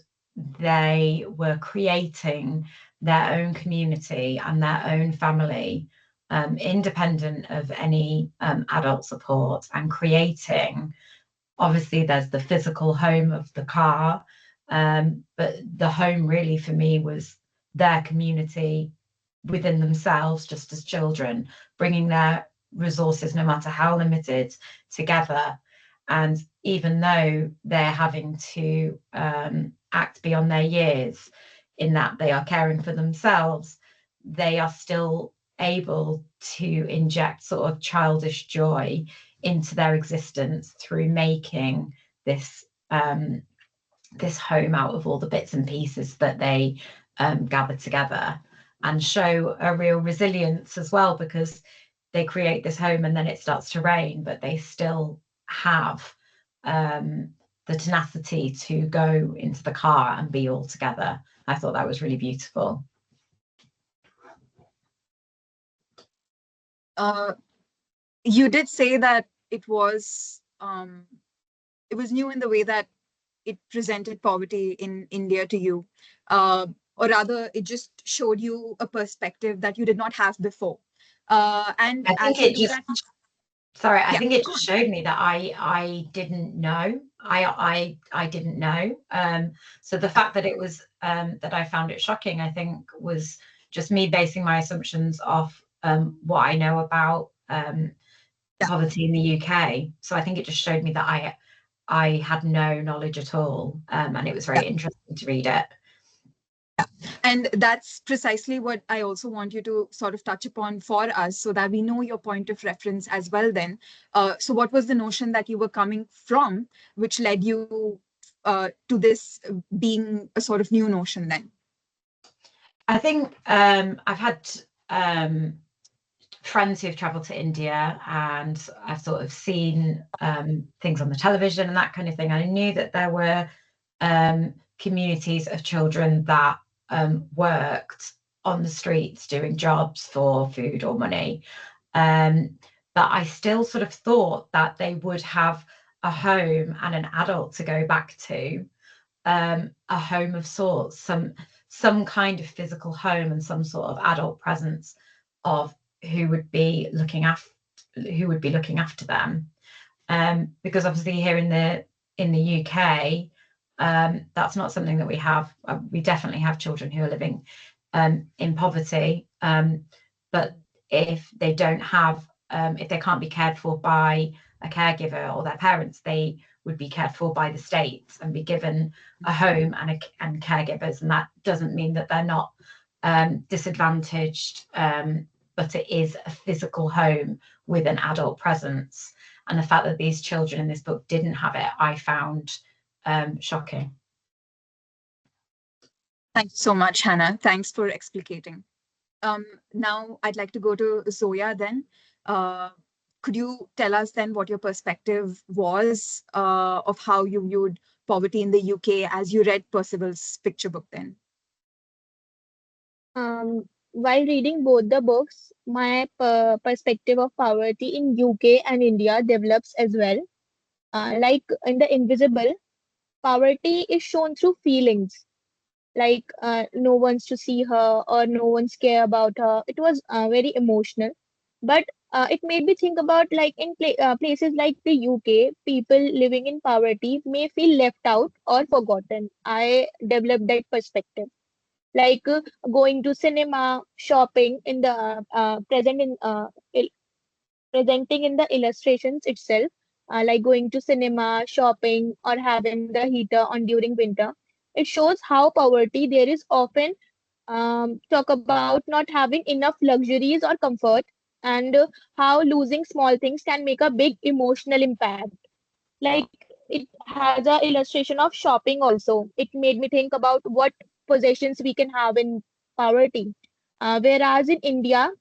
D: they were creating their own community and their own family, independent of any adult support, and creating, obviously there's the physical home of the car, But the home really for me was their community within themselves, just as children, bringing their resources, no matter how limited, together. And even though they're having to act beyond their years, in that they are caring for themselves, they are still able to inject sort of childish joy into their existence through making this this home out of all the bits and pieces that they gather together, and show a real resilience as well, because they create this home and then it starts to rain, but they still have the tenacity to go into the car and be all together. I thought that was really beautiful.
B: You did say that it was new in the way that it presented poverty in India to you, or rather, it just showed you a perspective that you did not have before. And
D: I think
B: as you
D: it
B: do
D: just,
B: that,
D: sorry, I
B: yeah,
D: think it just showed me that I didn't know. I didn't know. So the fact that it was that I found it shocking, I think, was just me basing my assumptions off what I know about poverty in the UK. So I think it just showed me that I had no knowledge at all, and it was very interesting to read it.
B: And that's precisely what I also want you to sort of touch upon for us, so that we know your point of reference as well then. So what was the notion that you were coming from, which led you to this being a sort of new notion then?
D: I think I've had friends who've traveled to India, and I've sort of seen things on the television and that kind of thing. I knew that there were communities of children that worked on the streets doing jobs for food or money, but I still sort of thought that they would have a home and an adult to go back to, a home of sorts, some kind of physical home and some sort of adult presence of who would be looking after them, because obviously here in the UK, that's not something that we have. We definitely have children who are living in poverty, but if they don't have, if they can't be cared for by a caregiver or their parents, they would be cared for by the state and be given a home and caregivers. And that doesn't mean that they're not disadvantaged, but it is a physical home with an adult presence. And the fact that these children in this book didn't have it, I found shocking.
B: Thank you so much, Hannah. Thanks for explicating. Now I'd like to go to Zoya then. Could you tell us then what your perspective was of how you viewed poverty in the UK as you read Percival's picture book then?
C: While reading both the books, my perspective of poverty in UK and India develops as well. Like in The Invisible, poverty is shown through feelings, like no one's to see her or no one's care about her. It was very emotional, but it made me think about, like, in places like the UK, people living in poverty may feel left out or forgotten. I developed that perspective, like going to cinema, shopping in the presenting in the illustrations itself, like going to cinema, shopping, or having the heater on during winter. It shows how poverty there is often talk about not having enough luxuries or comfort, and how losing small things can make a big emotional impact. Like, it has a illustration of shopping also. It made me think about what possessions we can have in poverty. Whereas in India,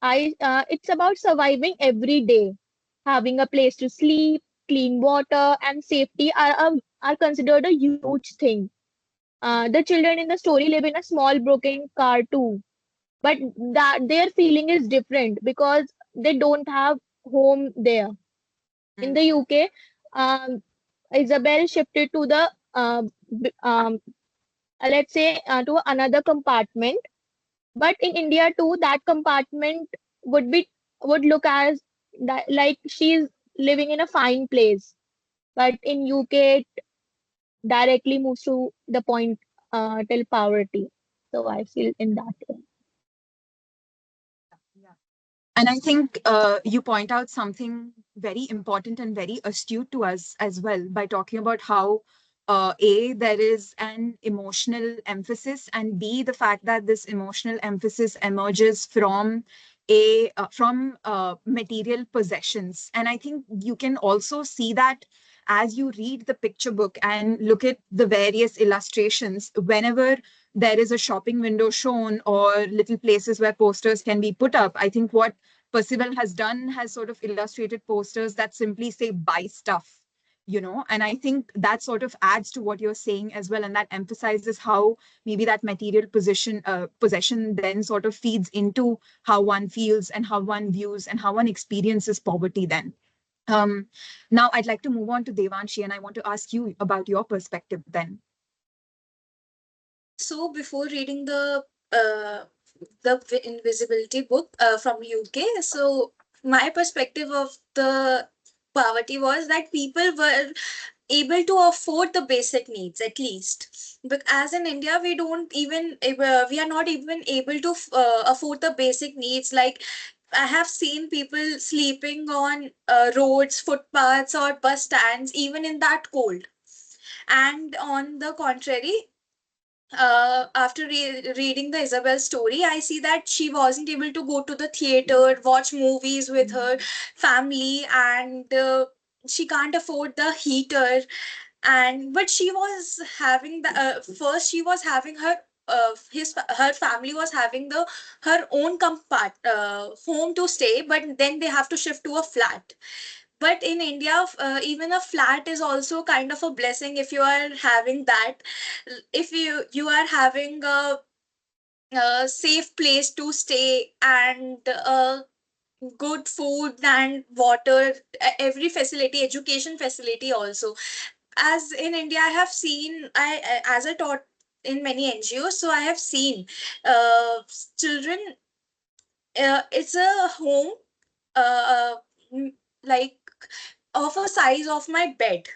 C: it's about surviving every day. Having a place to sleep, clean water, and safety are considered a huge thing. The children in the story live in a small broken car too, but that their feeling is different because they don't have home there. In the UK, um, Isabel shifted to the let's say to another compartment, but in India too, that compartment would look as that, like she's living in a fine place. But in UK, directly moves to the point till poverty. So I feel in that way.
B: Yeah. And I think you point out something very important and very astute to us as well by talking about how there is an emotional emphasis, and B, the fact that this emotional emphasis emerges from material possessions. And I think you can also see that as you read the picture book and look at the various illustrations, whenever there is a shopping window shown or little places where posters can be put up, I think what Percival has done has sort of illustrated posters that simply say buy stuff, and I think that sort of adds to what you're saying as well. And that emphasizes how maybe that material possession then sort of feeds into how one feels and how one views and how one experiences poverty then. Um, Now, I'd like to move on to Devanshi, and I want to ask you about your perspective then.
E: So before reading the Invisibility book from UK, so my perspective of the poverty was that people were able to afford the basic needs at least. But as in India, we are not even able to afford the basic needs. Like I have seen people sleeping on roads, footpaths, or bus stands, even in that cold. And on the contrary, after reading the Isabel story, I see that she wasn't able to go to the theater, watch movies with her family, and she can't afford the heater. And but she was having the first she was having her family was having the her own home to stay, but then they have to shift to a flat. But in India, even a flat is also kind of a blessing if you are having that. If you are having a safe place to stay and good food and water, every facility, education facility also. As in India, I have seen, as I taught in many NGOs, so I have seen children. It's a home, uh, like of a size of my bed,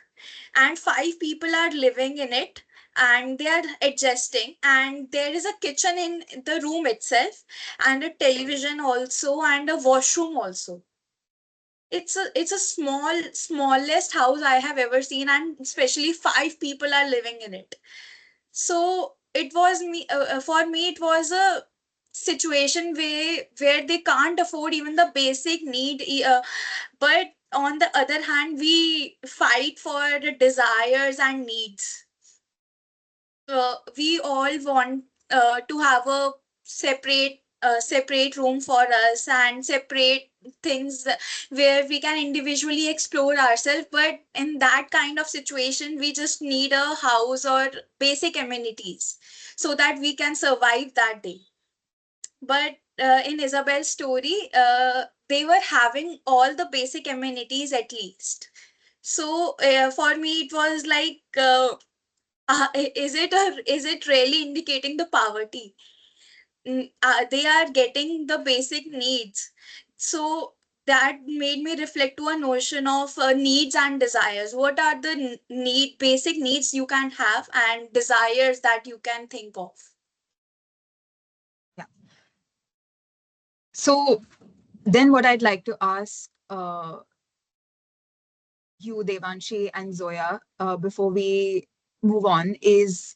E: and five people are living in it, and they are adjusting, and there is a kitchen in the room itself, and a television also, and a washroom also. It's a smallest house I have ever seen, and especially five people are living in it. So it was me for me it was a situation where they can't afford even the basic need, but on the other hand we fight for the desires and needs. We all want to have a separate room for us and separate things where we can individually explore ourselves, but in that kind of situation we just need a house or basic amenities so that we can survive that day. But in Isabel's story, they were having all the basic amenities at least. So for me it was like, is it really indicating the poverty? They are getting the basic needs. So that made me reflect to a notion of needs and desires. What are the basic needs you can have, and desires that you can think of?
B: Yeah. So then what I'd like to ask you, Devanshi and Zoya, before we move on, is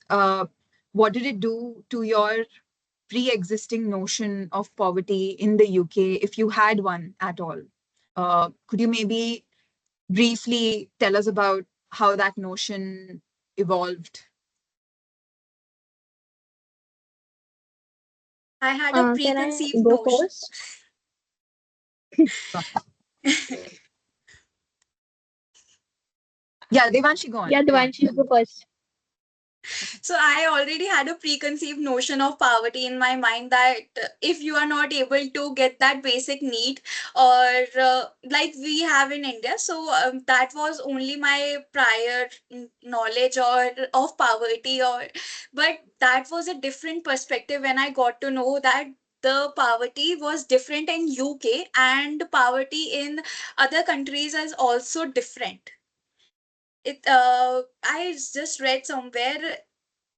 B: what did it do to your pre-existing notion of poverty in the UK, if you had one at all? Could you maybe briefly tell us about how that notion evolved?
E: I had a
C: Can I
E: preconceived
C: go
E: notion.
C: first?
B: Yeah, Devanshi, go on.
C: Yeah,
B: Yeah.
C: Devanshi, you go first.
E: So I already had a preconceived notion of poverty in my mind, that if you are not able to get that basic need, or like we have in India, so that was only my prior knowledge or of poverty. Or but that was a different perspective when I got to know that the poverty was different in UK, and poverty in other countries is also different. I just read somewhere,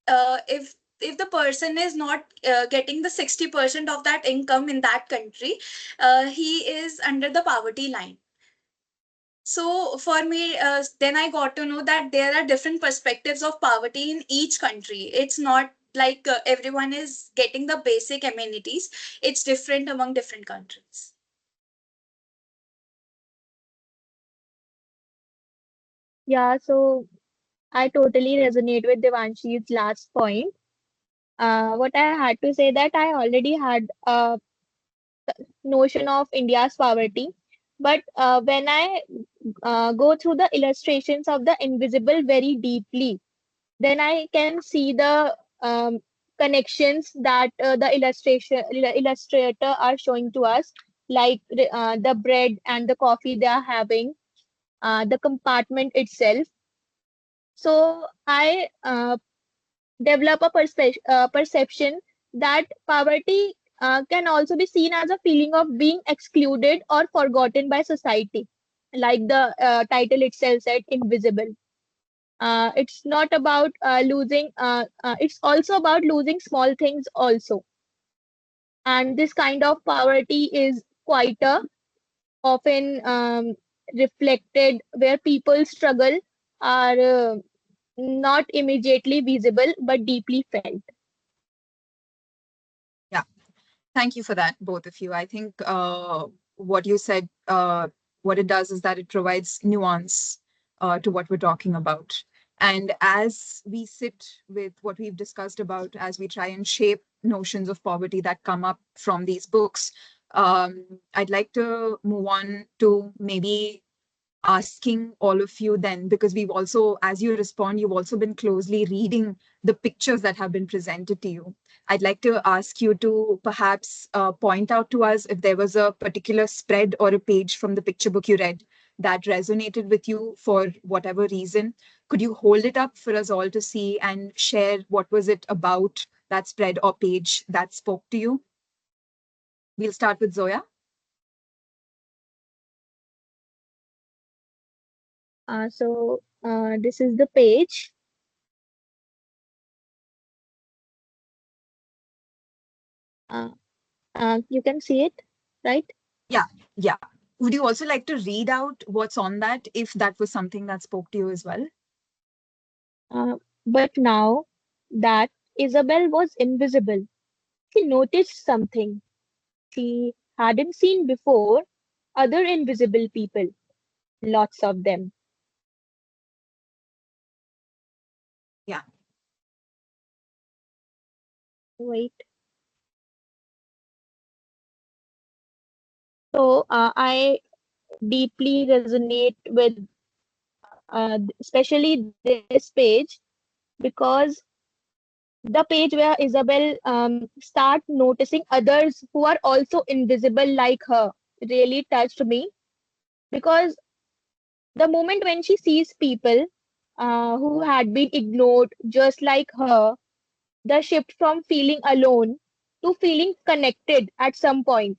E: if the person is not getting the 60% of that income in that country, he is under the poverty line. So for me, then I got to know that there are different perspectives of poverty in each country. It's not like everyone is getting the basic amenities. It's different among different countries.
C: Yeah, so I totally resonate with Devanshi's last point. What I had to say that I already had a notion of India's poverty, but when I go through the illustrations of the invisible very deeply, then I can see the connections that the illustrator are showing to us, like the bread and the coffee they are having, the compartment itself. So I develop a perception that poverty can also be seen as a feeling of being excluded or forgotten by society, like the title itself said, invisible. It's not about losing, it's also about losing small things also. And this kind of poverty is quieter, often reflected where people struggle are not immediately visible but deeply felt.
B: Yeah. Thank you for that, both of you. I think what you said, what it does is that it provides nuance to what we're talking about. And as we sit with what we've discussed about, as we try and shape notions of poverty that come up from these books, I'd like to move on to maybe asking all of you then, because we've also, as you respond, you've also been closely reading the pictures that have been presented to you. I'd like to ask you to perhaps point out to us if there was a particular spread or a page from the picture book you read that resonated with you for whatever reason. Could you hold it up for us all to see and share what was it about that spread or page that spoke to you? We'll start with Zoya.
C: This is the page. Uh, you can see it, right?
B: Yeah, yeah. Would you also like to read out what's on that if that was something that spoke to you as well?
C: But now that Isabel was invisible, she noticed something she hadn't seen before: other invisible people, lots of them.
B: Yeah.
C: Wait. So I deeply resonate with especially this page, because the page where Isabel start noticing others who are also invisible like her really touched me, because the moment when she sees people who had been ignored just like her, the shift from feeling alone to feeling connected at some point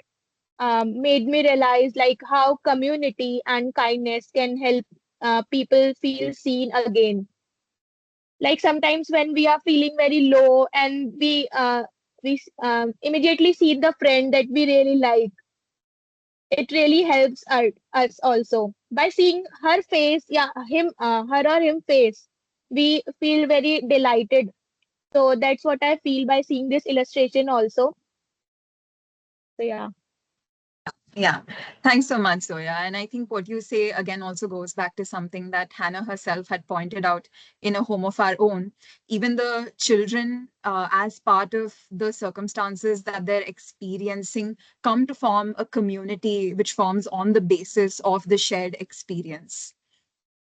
C: made me realize like how community and kindness can help people feel seen again. Like sometimes when we are feeling very low and we immediately see the friend that we really like, it really helps us also by seeing her face, yeah, him, her or him face. We feel very delighted. So that's what I feel by seeing this illustration also. So yeah.
B: Yeah, thanks so much, Zoya. And I think what you say again also goes back to something that Hannah herself had pointed out in A Home of Our Own. Even the children, as part of the circumstances that they're experiencing, come to form a community which forms on the basis of the shared experience.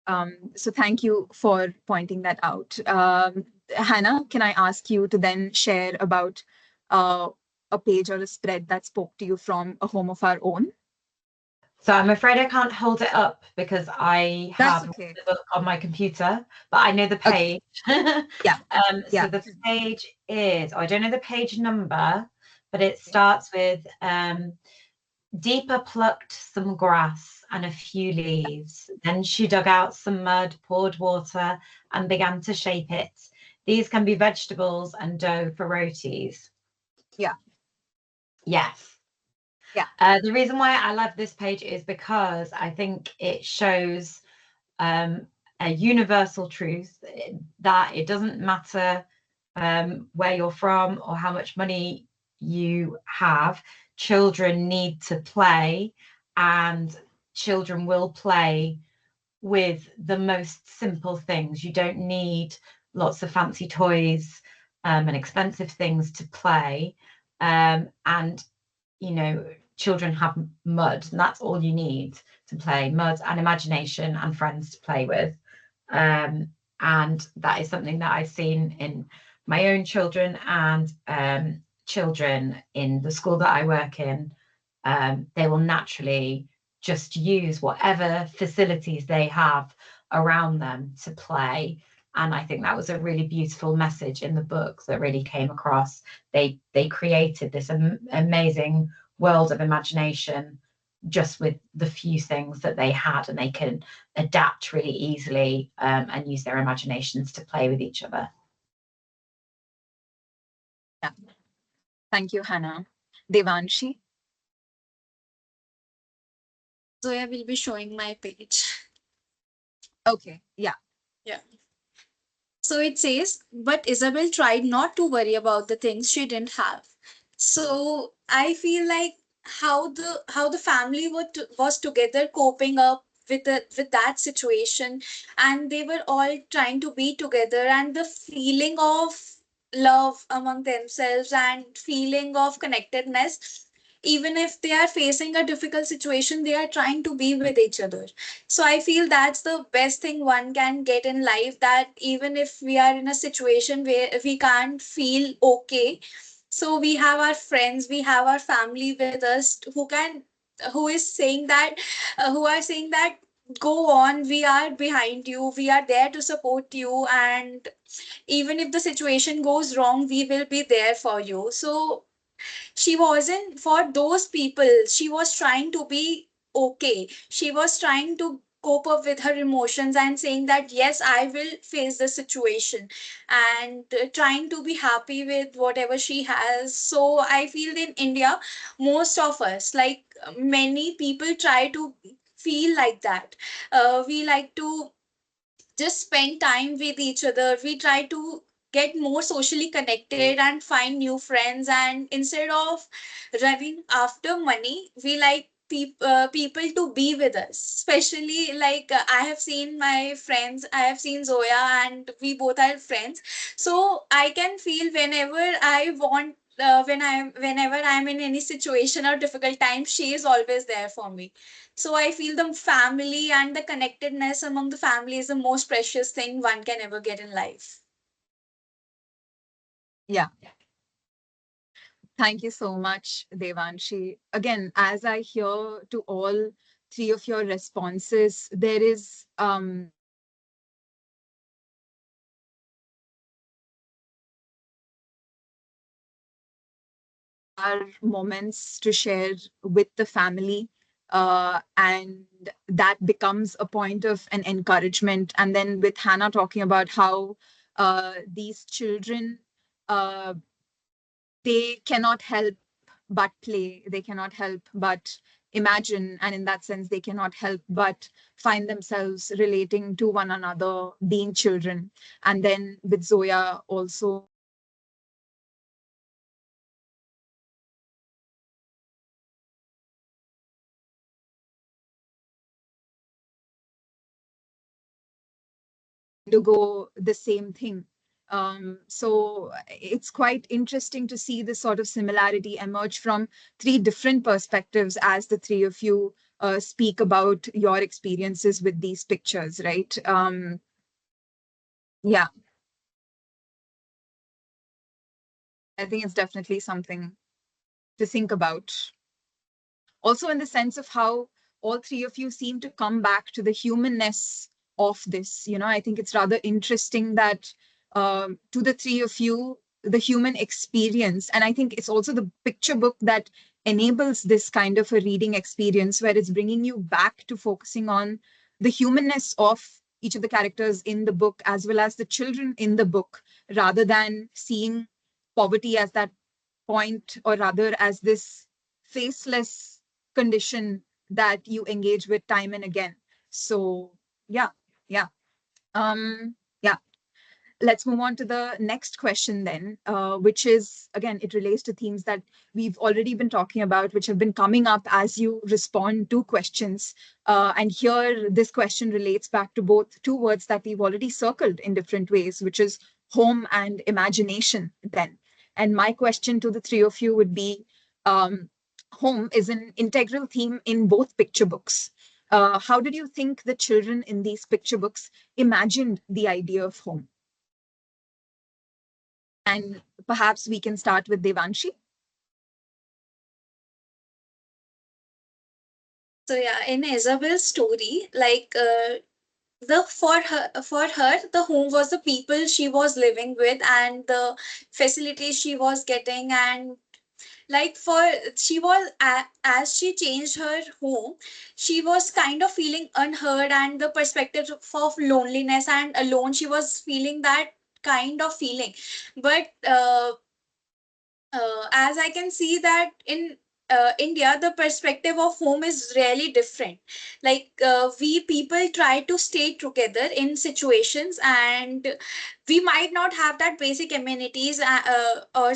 B: So thank you for pointing that out. Hannah, can I ask you to then share about a page or a spread that spoke to you from A Home of Our Own?
D: So I'm afraid I can't hold it up because I
B: That's
D: have
B: okay.
D: the book on my computer, but I know the
B: Okay.
D: page.
B: Yeah.
D: So the page is, I don't know the page number, but it starts with Deepa plucked some grass and a few leaves. Then she dug out some mud, poured water, and began to shape it. These can be vegetables and dough for rotis.
B: Yeah.
D: Yes.
B: Yeah.
D: The reason why I love this page is because I think it shows a universal truth that it doesn't matter where you're from or how much money you have. Children need to play, and children will play with the most simple things. You don't need lots of fancy toys and expensive things to play. And, you know, children have mud, and that's all you need to play. Mud and imagination and friends to play with. And that is something that I've seen in my own children and children in the school that I work in. They will naturally just use whatever facilities they have around them to play. And I think that was a really beautiful message in the book that really came across. They created this amazing world of imagination just with the few things that they had, and they can adapt really easily and use their imaginations to play with each other.
B: Yeah. Thank you, Hannah. Devanshi?
E: Zoya will be showing my page.
B: Okay, yeah.
E: Yeah. So it says, but Isabel tried not to worry about the things she didn't have. So I feel like how the family was together coping up with that situation, and they were all trying to be together, and the feeling of love among themselves and feeling of connectedness, even if they are facing a difficult situation, they are trying to be with each other. So I feel that's the best thing one can get in life, that even if we are in a situation where we can't feel okay, so we have our friends, we have our family with us who is saying that who are saying that go on, we are behind you, we are there to support you, and even if the situation goes wrong, we will be there for you. So she wasn't, for those people, she was trying to be okay, she was trying to cope up with her emotions and saying that yes, I will face the situation, and trying to be happy with whatever she has. So I feel in India, most of us, like many people, try to feel like that. We like to just spend time with each other. We try to get more socially connected and find new friends. And instead of running after money, we like people to be with us. Especially like I have seen my friends, I have seen Zoya, and we both are friends. So I can feel whenever I want. Whenever I'm in any situation or difficult time, she is always there for me. So I feel the family and the connectedness among the family is the most precious thing one can ever get in life.
B: Yeah. Thank you so much, Devanshi. Again, as I hear to all three of your responses, there is our moments to share with the family, and that becomes a point of an encouragement. And then with Hannah talking about how these children, uh, they cannot help but play, they cannot help but imagine, and in that sense they cannot help but find themselves relating to one another, being children. And then with Zoya also to go the same thing. So it's quite interesting to see this sort of similarity emerge from three different perspectives as the three of you speak about your experiences with these pictures, right? Yeah, I think it's definitely something to think about. Also, in the sense of how all three of you seem to come back to the humanness of this. You know, I think it's rather interesting that to the three of you, the human experience, and I think it's also the picture book that enables this kind of a reading experience where it's bringing you back to focusing on the humanness of each of the characters in the book, as well as the children in the book, rather than seeing poverty as that point, or rather as this faceless condition that you engage with time and again. So yeah. Yeah. Let's move on to the next question then, which is, again, it relates to themes that we've already been talking about, which have been coming up as you respond to questions. And here, this question relates back to both two words that we've already circled in different ways, which is home and imagination then. And my question to the three of you would be, home is an integral theme in both picture books. How did you think the children in these picture books imagined the idea of home? And perhaps we can start with Devanshi.
E: So yeah, in Isabel's story, like for her the home was the people she was living with and the facilities she was getting, and like for she was as she changed her home, she was kind of feeling unheard, and the perspective of loneliness and alone, she was feeling that kind of feeling. But as I can see that in India, the perspective of home is really different. Like we people try to stay together in situations, and we might not have that basic amenities or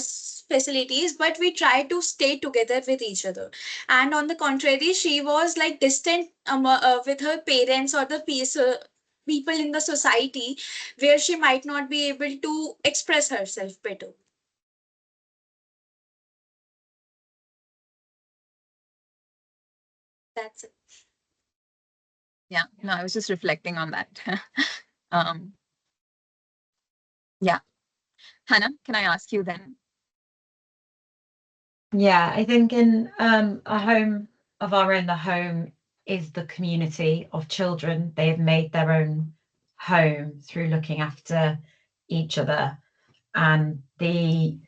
E: facilities, but we try to stay together with each other. And on the contrary, she was like distant with her parents or the people in the society, where she might not be able to express herself better. That's it.
B: Yeah, no, I was just reflecting on that. um, yeah. Hannah, can I ask you then?
D: Yeah, I think in a home of our own, the home is the community of children. They've made their own home through looking after each other, and the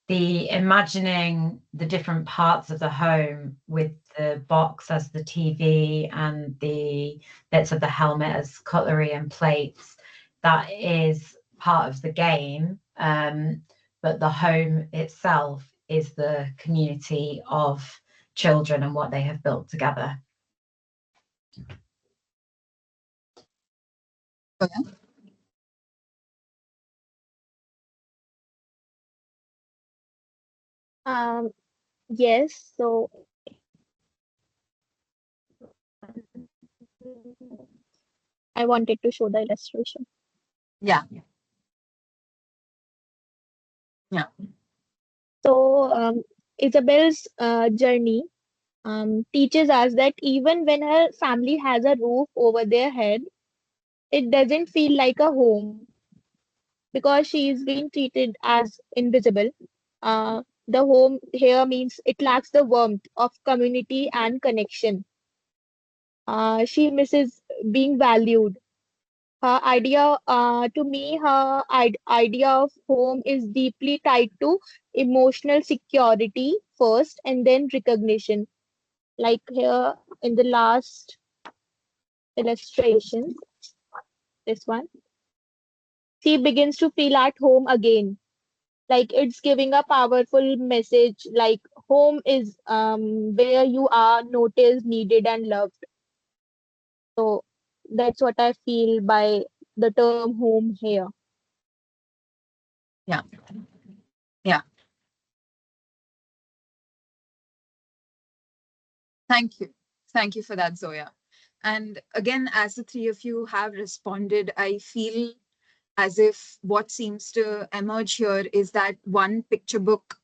D: imagining the different parts of the home with the box as the TV and the bits of the helmet as cutlery and plates, that is part of the game. But the home itself is the community of children and what they have built together.
B: Okay.
C: Yes, so I wanted to show the illustration.
B: Yeah. Yeah.
C: So Isabel's journey teaches us that even when her family has a roof over their head, it doesn't feel like a home because she is being treated as invisible. The home here means it lacks the warmth of community and connection. She misses being valued. Her idea, to me, her idea of home is deeply tied to emotional security first and then recognition. Like here in the last illustration, this one, she begins to feel at home again. Like it's giving a powerful message, like home is where you are noticed, needed, and loved. So that's what I feel by the term home here.
B: Yeah. Yeah. Thank you. Thank you for that, Zoya. And again, as the three of you have responded, I feel as if what seems to emerge here is that one picture book,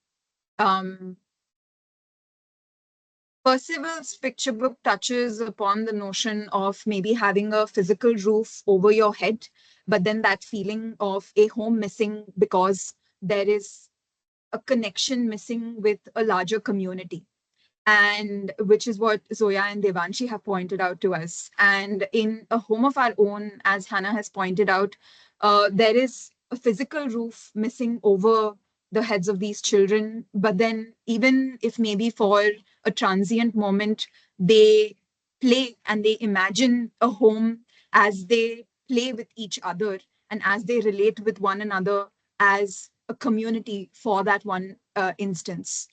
B: Percival's picture book touches upon the notion of maybe having a physical roof over your head, but then that feeling of a home missing because there is a connection missing with a larger community. And which is what Zoya and Devanshi have pointed out to us. And in a home of our own, as Hannah has pointed out, there is a physical roof missing over the heads of these children. But then even if maybe for a transient moment, they play and they imagine a home as they play with each other and as they relate with one another as a community for that one instance,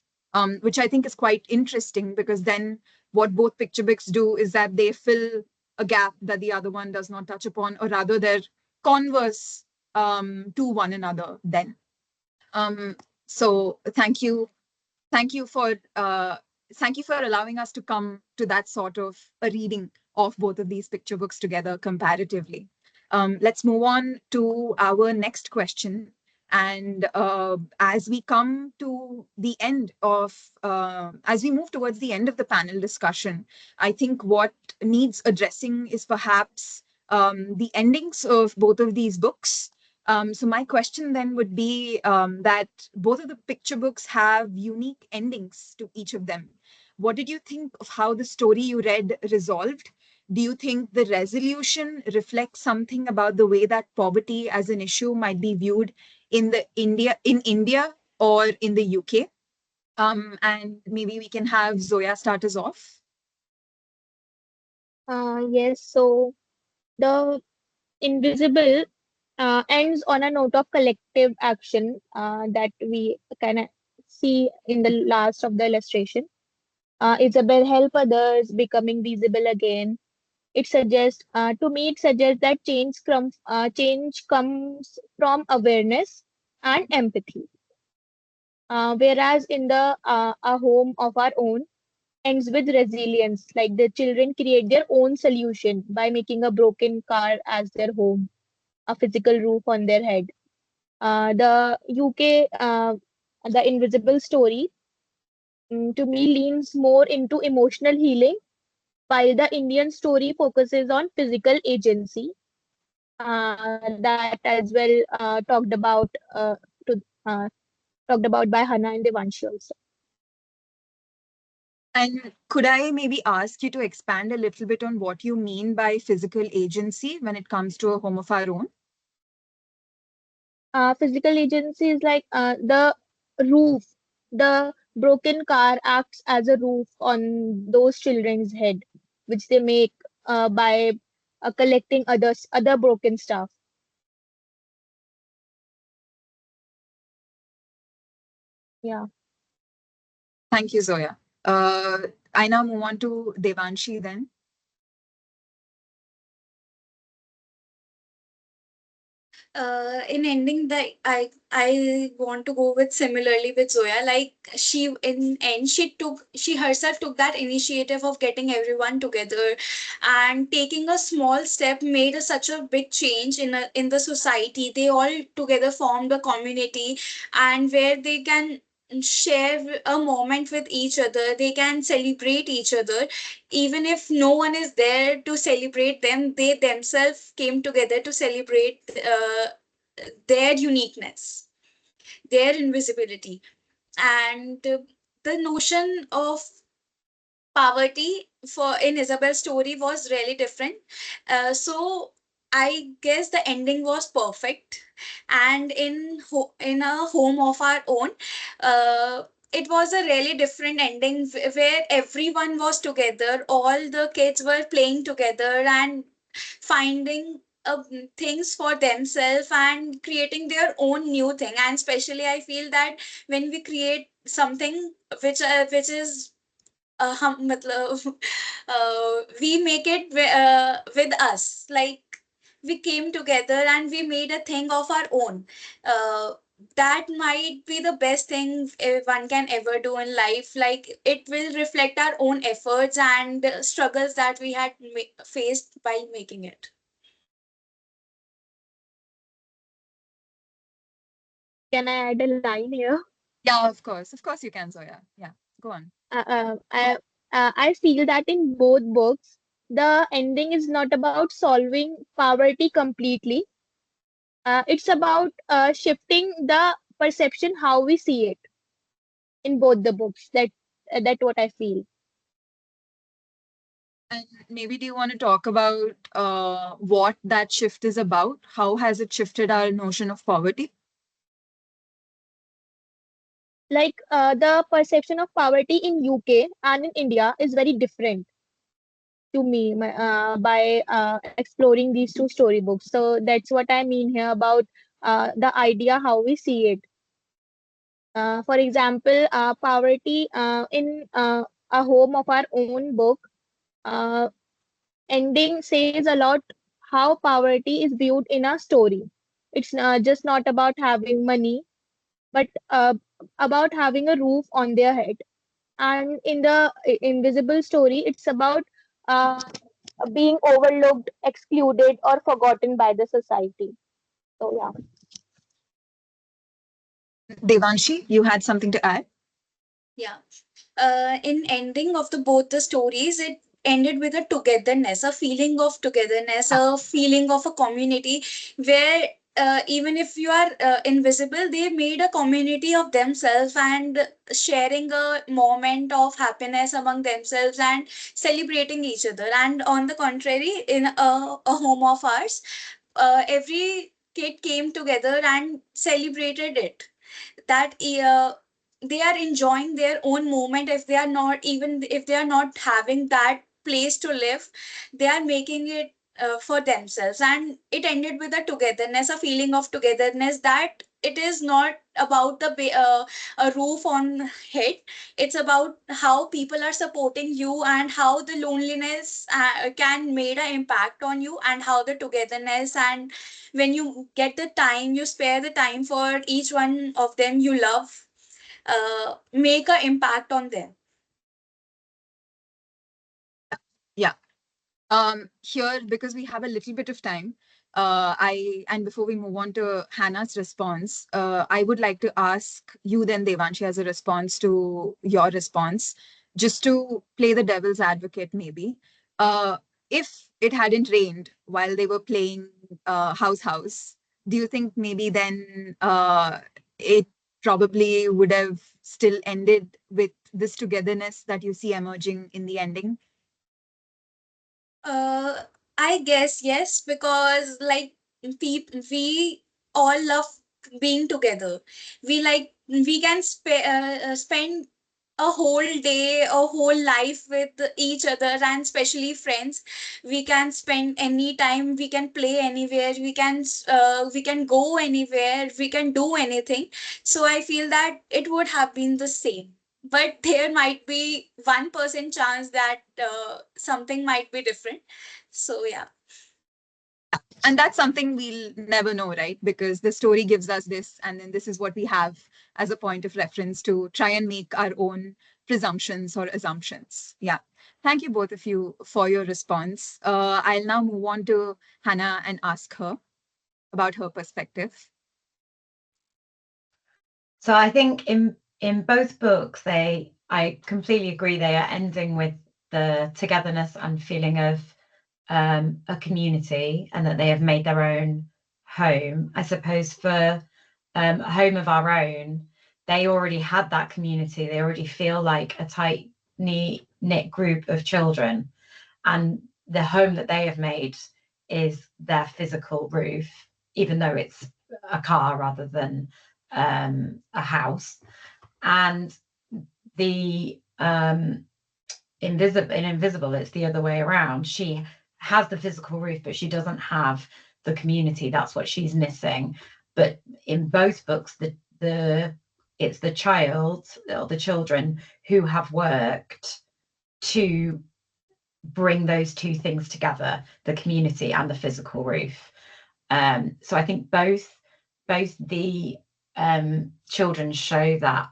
B: which I think is quite interesting, because then what both picture books do is that they fill a gap that the other one does not touch upon, or rather they're converse to one another then. So thank you for allowing us to come to that sort of a reading of both of these picture books together comparatively. Let's move on to our next question. And as we come to the end of, as we move towards the end of the panel discussion, I think what needs addressing is perhaps the endings of both of these books. So my question then would be that both of the picture books have unique endings to each of them. What did you think of how the story you read resolved? Do you think the resolution reflects something about the way that poverty as an issue might be viewed in India or in the UK? And maybe we can have Zoya start us off.
C: Yes, so the invisible ends on a note of collective action that we can see in the last of the illustration. Isabel help others becoming visible again. It suggests, to me, it suggests that change comes from awareness and empathy. Whereas in the a home of our own ends with resilience, like the children create their own solution by making a broken car as their home, a physical roof on their head. The UK, the invisible story, to me leans more into emotional healing, while the Indian story focuses on physical agency. That as well to, uh, talked about by Hannah and Devanshi also.
B: And could I maybe ask you to expand a little bit on what you mean by physical agency when it comes to a home of our own?
C: Physical agency is like the roof. The broken car acts as a roof on those children's head, which they make by collecting other broken stuff. Yeah.
B: Thank you, Zoya. I now move on to Devanshi then.
E: In ending, that I want to go with similarly with Zoya. Like she in end she herself took that initiative of getting everyone together, and taking a small step made such a big change in the society. They all together formed a community, and where they can share a moment with each other, they can celebrate each other. Even if no one is there to celebrate them, they themselves came together to celebrate their uniqueness, their invisibility. And the notion of poverty for in Isabel's story was really different. So I guess the ending was perfect. And in a home of our own, it was a really different ending where everyone was together, all the kids were playing together and finding things for themselves and creating their own new thing. And especially I feel that when we create something which is मतलब we make it with us, like we came together and we made a thing of our own. uh, that might be the best thing one can ever do in life. Like it will reflect our own efforts and struggles that we had faced while making it.
C: Can I add a line here?
B: Yeah, of course. Of course you can, Zoya. Yeah, go on.
C: Uh, uh, I I feel that in both books, the ending is not about solving poverty completely. It's about shifting the perception how we see it in both the books. That what I feel.
B: And maybe do you want to talk about what that shift is about? How has it shifted our notion of poverty?
C: like the perception of poverty in UK and in India is very different to me by exploring these two storybooks. So that's what I mean here about the idea how we see it. For example, poverty in a home of our own book, uh, ending says a lot how poverty is viewed in a story. It's just not about having money, but about having a roof on their head. And in the invisible story, it's about uh, being overlooked, excluded, or forgotten by the society. So, yeah.
B: Devanshi, you had something to add?
E: Yeah. In ending of the both the stories, it ended with a togetherness, a feeling of togetherness, a feeling of a community where even if you are invisible, they made a community of themselves and sharing a moment of happiness among themselves and celebrating each other. And on the contrary, in a home of ours, every kid came together and celebrated it, that they are enjoying their own moment. If they are not, even if they are not having that place to live, they are making it for themselves. And it ended with a togetherness, a feeling of togetherness, that it is not about a roof on head. It's about how people are supporting you and how the loneliness can made an impact on you, and how the togetherness, and when you get the time, you spare the time for each one of them you love, make an impact on them.
B: Yeah. Here, because we have a little bit of time, and before we move on to Hannah's response, I would like to ask you then, Devanshi, as a response to your response, just to play the devil's advocate, maybe. If it hadn't rained while they were playing House, do you think maybe then it probably would have still ended with this togetherness that you see emerging in the ending?
E: Uh, I guess yes, because like we all love being together. We can spend a whole day, a whole life with each other, and especially friends. We can spend any time. We can play anywhere. We can go anywhere. We can do anything. So I feel that it would have been the same, but there might be 1% chance that something might be different. So yeah.
B: And that's something we'll never know, right? Because the story gives us this, and then this is what we have as a point of reference to try and make our own presumptions or assumptions. Yeah. Thank you, both of you, for your response. I'll now move on to Hannah and ask her about her perspective.
D: So I think in both books, I completely agree, they are ending with the togetherness and feeling of a community, and that they have made their own home. I suppose for a home of our own, they already had that community. They already feel like a tight knit group of children, and the home that they have made is their physical roof, even though it's a car rather than a house. And the invisible, it's the other way around. She has the physical roof, but she doesn't have the community. That's what she's missing. But in both books, it's the child or the children who have worked to bring those two things together, the community and the physical roof. So I think both the children show that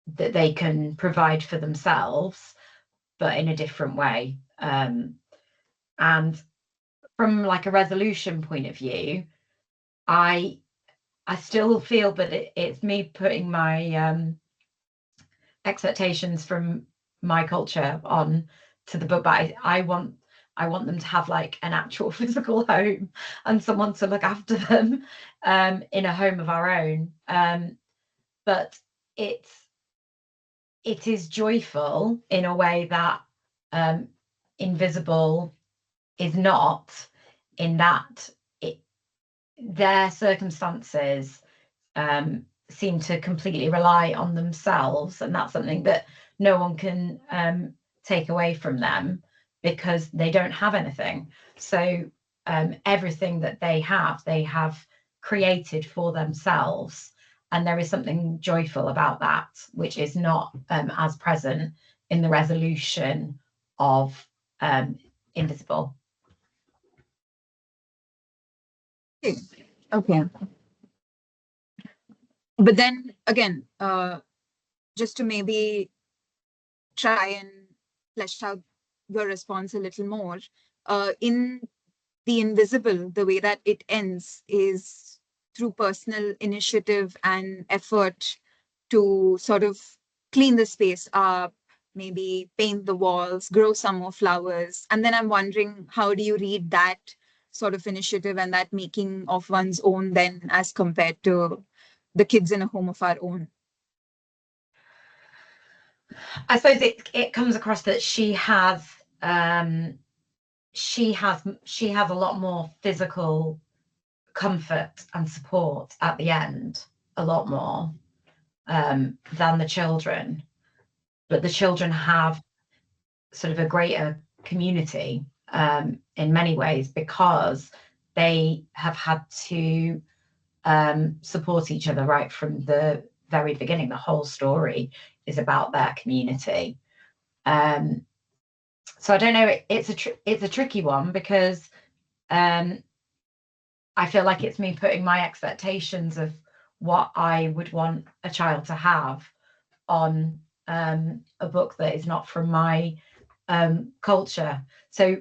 D: that they can provide for themselves, but in a different way. And from like a resolution point of view, I still feel that it's me putting my expectations from my culture on to the book, but I want them to have like an actual physical home and someone to look after them in a home of our own. But it is joyful in a way that Invisible is not, in that their circumstances seem to completely rely on themselves, and that's something that no one can take away from them because they don't have anything. So everything that they have created for themselves, and there is something joyful about that, which is not as present in the resolution of Invisible.
B: Okay. But then again, just to maybe try and flesh out your response a little more, in The Invisible, the way that it ends is through personal initiative and effort to sort of clean the space up, maybe paint the walls, grow some more flowers. And then I'm wondering, how do you read that sort of initiative and that making of one's own then as compared to the kids in a home of our own?
D: I suppose it comes across that she has a lot more physical comfort and support at the end, a lot more than the children. But the children have sort of a greater community in many ways because they have had to support each other right from the very beginning. The whole story is about their community. So I don't know. It's a tricky one because I feel like it's me putting my expectations of what I would want a child to have on a book that is not from my culture. So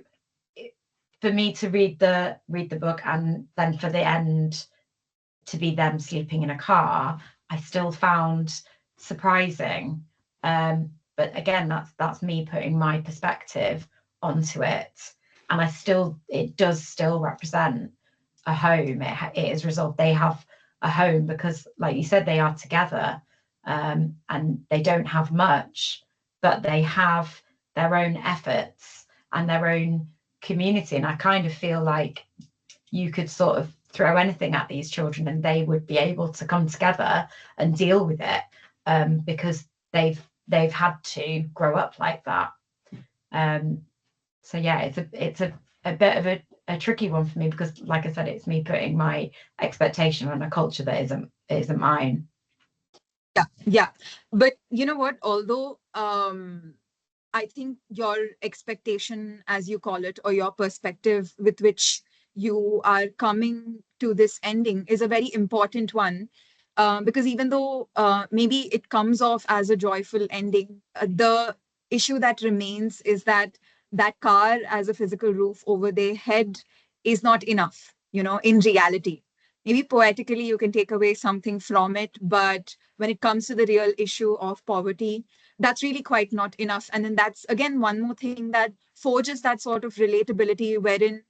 D: for me to read the book and then for the end to be them sleeping in a car, I still found surprising. But again, that's me putting my perspective onto it, and it does still represent a home. It is resolved. They have a home because, like you said, they are together, and they don't have much, but they have their own efforts and their own community. And I kind of feel like you could sort of throw anything at these children and they would be able to come together and deal with it because they've had to grow up like that. So yeah, it's a bit of a tricky one for me because, like I said, it's me putting my expectation on a culture that isn't mine.
B: Yeah. But you know what? Although I think your expectation, as you call it, or your perspective with which you are coming to this ending is a very important one. Because even though maybe it comes off as a joyful ending, the issue that remains is that that car as a physical roof over their head is not enough, in reality. Maybe poetically you can take away something from it, but when it comes to the real issue of poverty, that's really quite not enough. And then that's, again, one more thing that forges that sort of relatability wherein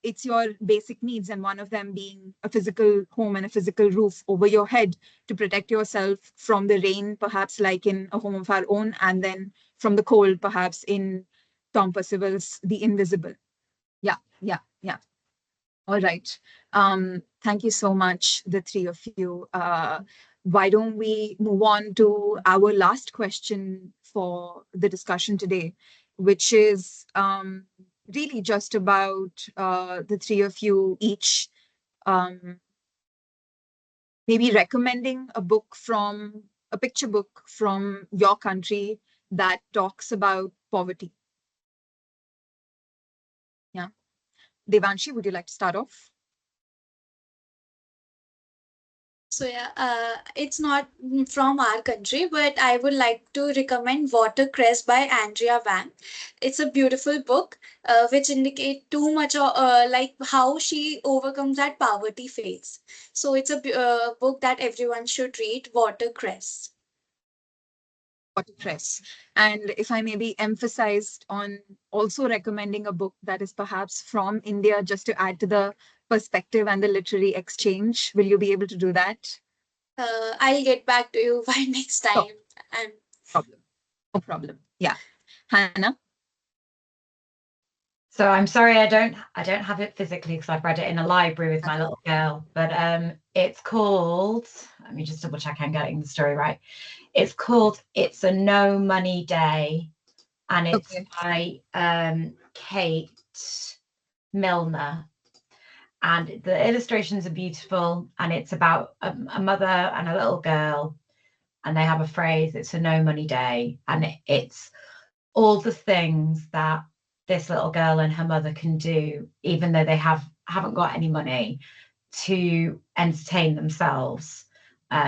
B: it's your basic needs, and one of them being a physical home and a physical roof over your head to protect yourself from the rain, perhaps like in A Home of Our Own, and then from the cold, perhaps in Tom Percival's The Invisible. Yeah. All right. Thank you so much, the three of you. Why don't we move on to our last question for the discussion today, which is really just about the three of you each maybe recommending a picture book from your country that talks about poverty. Yeah. Devanshi, would you like to start off?
E: So yeah, it's not from our country, but I would like to recommend Watercress by Andrea Wang. It's a beautiful book, which indicate too much like how she overcomes that poverty phase. So it's a book that everyone should read, Watercress.
B: Watercress. And if I may be emphasized on also recommending a book that is perhaps from India, just to add to the perspective and the literary exchange, will you be able to do that?
E: I'll get back to you by next time.
B: No problem. Yeah. Hannah?
D: So I'm sorry, I don't have it physically because I've read it in a library with my little girl. But it's called. Let me just double check I'm getting the story right. It's called "It's a No Money Day," and it's by Kate Milner. And the illustrations are beautiful, and it's about a mother and a little girl, and they have a phrase, "It's a no money day," and it's all the things that this little girl and her mother can do, even though they haven't got any money, to entertain themselves,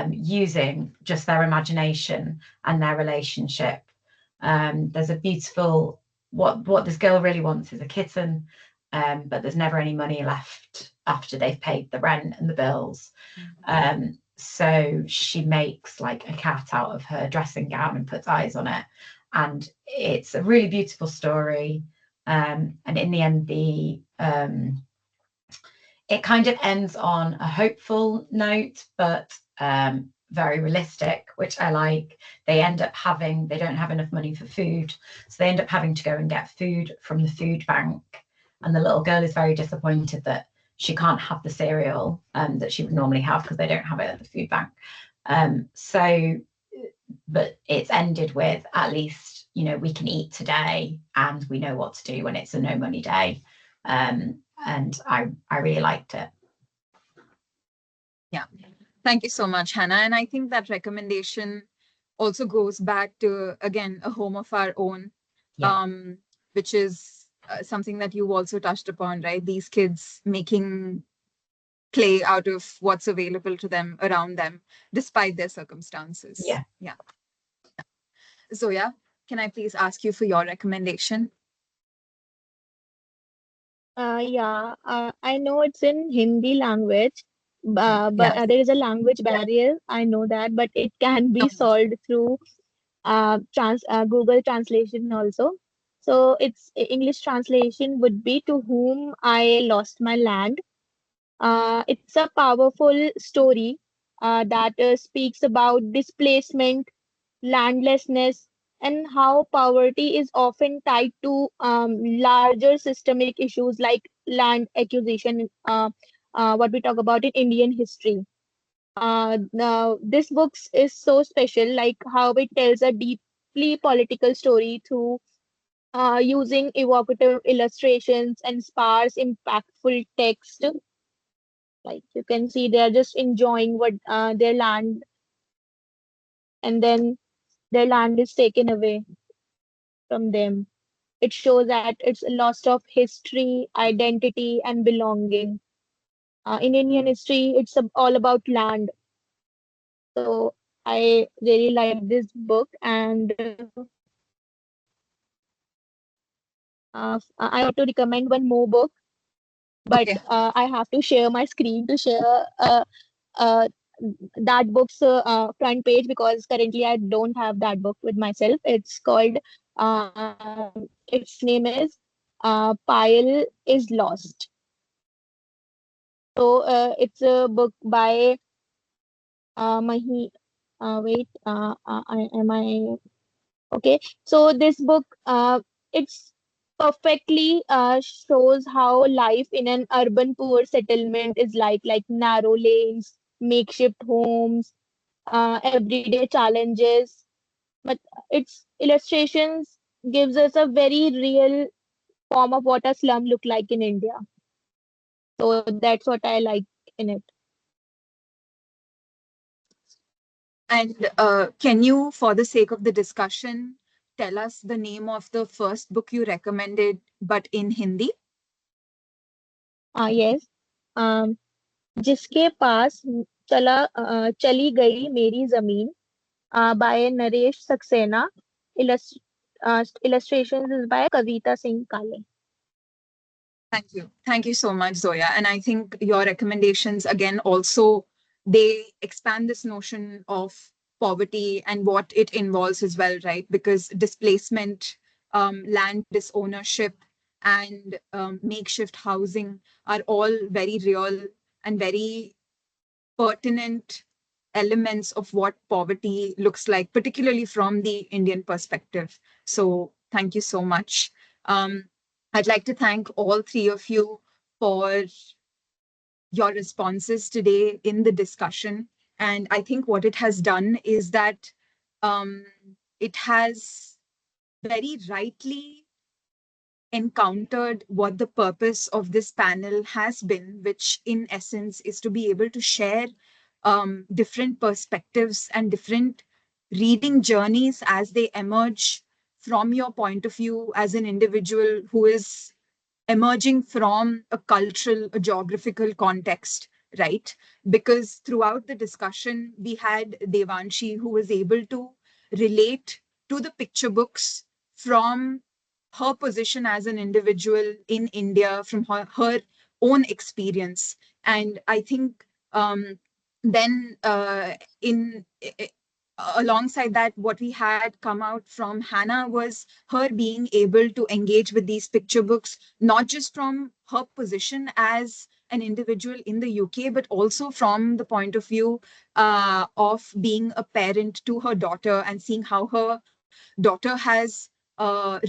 D: using just their imagination and their relationship. There's a beautiful what this girl really wants is a kitten, but there's never any money left after they've paid the rent and the bills. So she makes like a cat out of her dressing gown and puts eyes on it. And it's a really beautiful story. And in the end, it kind of ends on a hopeful note, but very realistic, which I like. They don't have enough money for food, so they end up having to go and get food from the food bank. And the little girl is very disappointed that she can't have the cereal that she would normally have because they don't have it at the food bank. But it's ended with, at least, we can eat today and we know what to do when it's a no money day. And I really liked it.
B: Yeah. Thank you so much, Hannah. And I think that recommendation also goes back to, again, A Home of Our Own, which is something that you also touched upon, right? These kids making play out of what's available to them around them, despite their circumstances. Yeah. Zoya, can I please ask you for your recommendation?
C: I know it's in Hindi language, but there is a language barrier. I know that, but it can be solved through Google translation also. So its English translation would be "To Whom I Lost My Land." It's a powerful story that speaks about displacement, landlessness, and how poverty is often tied to larger systemic issues like land acquisition, what we talk about in Indian history. Now, this book is so special, like how it tells a deeply political story through using evocative illustrations and sparse, impactful text. Like you can see, they're just enjoying what their land, and then their land is taken away from them. It shows that it's a loss of history, identity, and belonging. In Indian history, it's all about land. So I really like this book, and I want to recommend one more book, but I have to share my screen to share uh, that book's front page because currently I don't have that book with myself. It's called, its name is Pile is Lost. So it's a book by Mahi. Wait, am I okay? So this book, it's perfectly shows how life in an urban poor settlement is like narrow lanes, makeshift homes, everyday challenges. But its illustrations gives us a very real form of what a slum look like in India. So that's what I like in it.
B: And can you, for the sake of the discussion, tell us the name of the first book you recommended, but in Hindi?
C: Yes. Um, जिसके पास चली गई मेरी जमीन, by Naresh Saxena. Illustrations is by Kavita Singh Kale.
B: Thank you. Thank you so much, Zoya. And I think your recommendations, again, also, they expand this notion of poverty and what it involves as well, right? Because displacement, land disownership, and makeshift housing are all very real and very pertinent elements of what poverty looks like, particularly from the Indian perspective. So thank you so much. I'd like to thank all three of you for your responses today in the discussion. And I think what it has done is that it has very rightly encountered what the purpose of this panel has been, which in essence is to be able to share different perspectives and different reading journeys as they emerge from your point of view as an individual who is emerging from a cultural, a geographical context, right? Because throughout the discussion, we had Devanshi who was able to relate to the picture books from her position as an individual in India, from her own experience. And I think then in alongside that, what we had come out from Hannah was her being able to engage with these picture books, not just from her position as an individual in the UK, but also from the point of view of being a parent to her daughter and seeing how her daughter has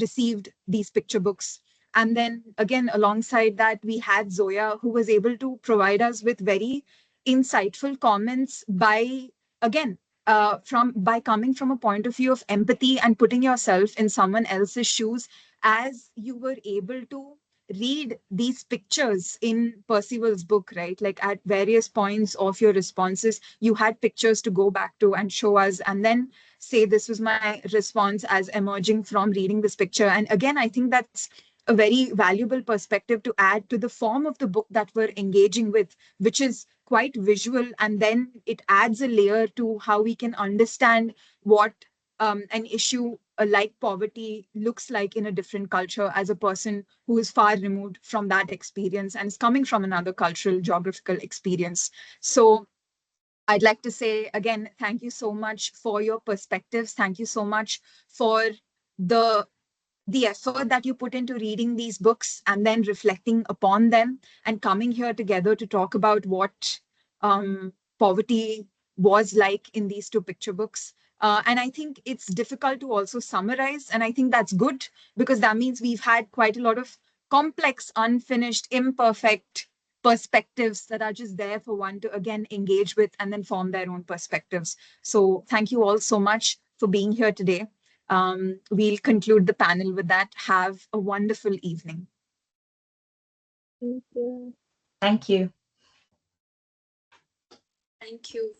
B: received these picture books. And then again, alongside that, we had Zoya, who was able to provide us with very insightful comments by, again, by coming from a point of view of empathy and putting yourself in someone else's shoes as you were able to read these pictures in Percival's book, right? Like at various points of your responses, you had pictures to go back to and show us, and then say this was my response as emerging from reading this picture. And again, I think that's a very valuable perspective to add to the form of the book that we're engaging with, which is quite visual. And then it adds a layer to how we can understand what an issue like poverty looks like in a different culture as a person who is far removed from that experience and is coming from another cultural, geographical experience. So I'd like to say again, thank you so much for your perspectives. Thank you so much for the effort that you put into reading these books and then reflecting upon them and coming here together to talk about what poverty was like in these two picture books. And I think it's difficult to also summarize. And I think that's good because that means we've had quite a lot of complex, unfinished, imperfect perspectives that are just there for one to again engage with and then form their own perspectives. So thank you all so much for being here today. We'll conclude the panel with that. Have a wonderful evening.
C: Thank you.
D: Thank you.
E: Thank you.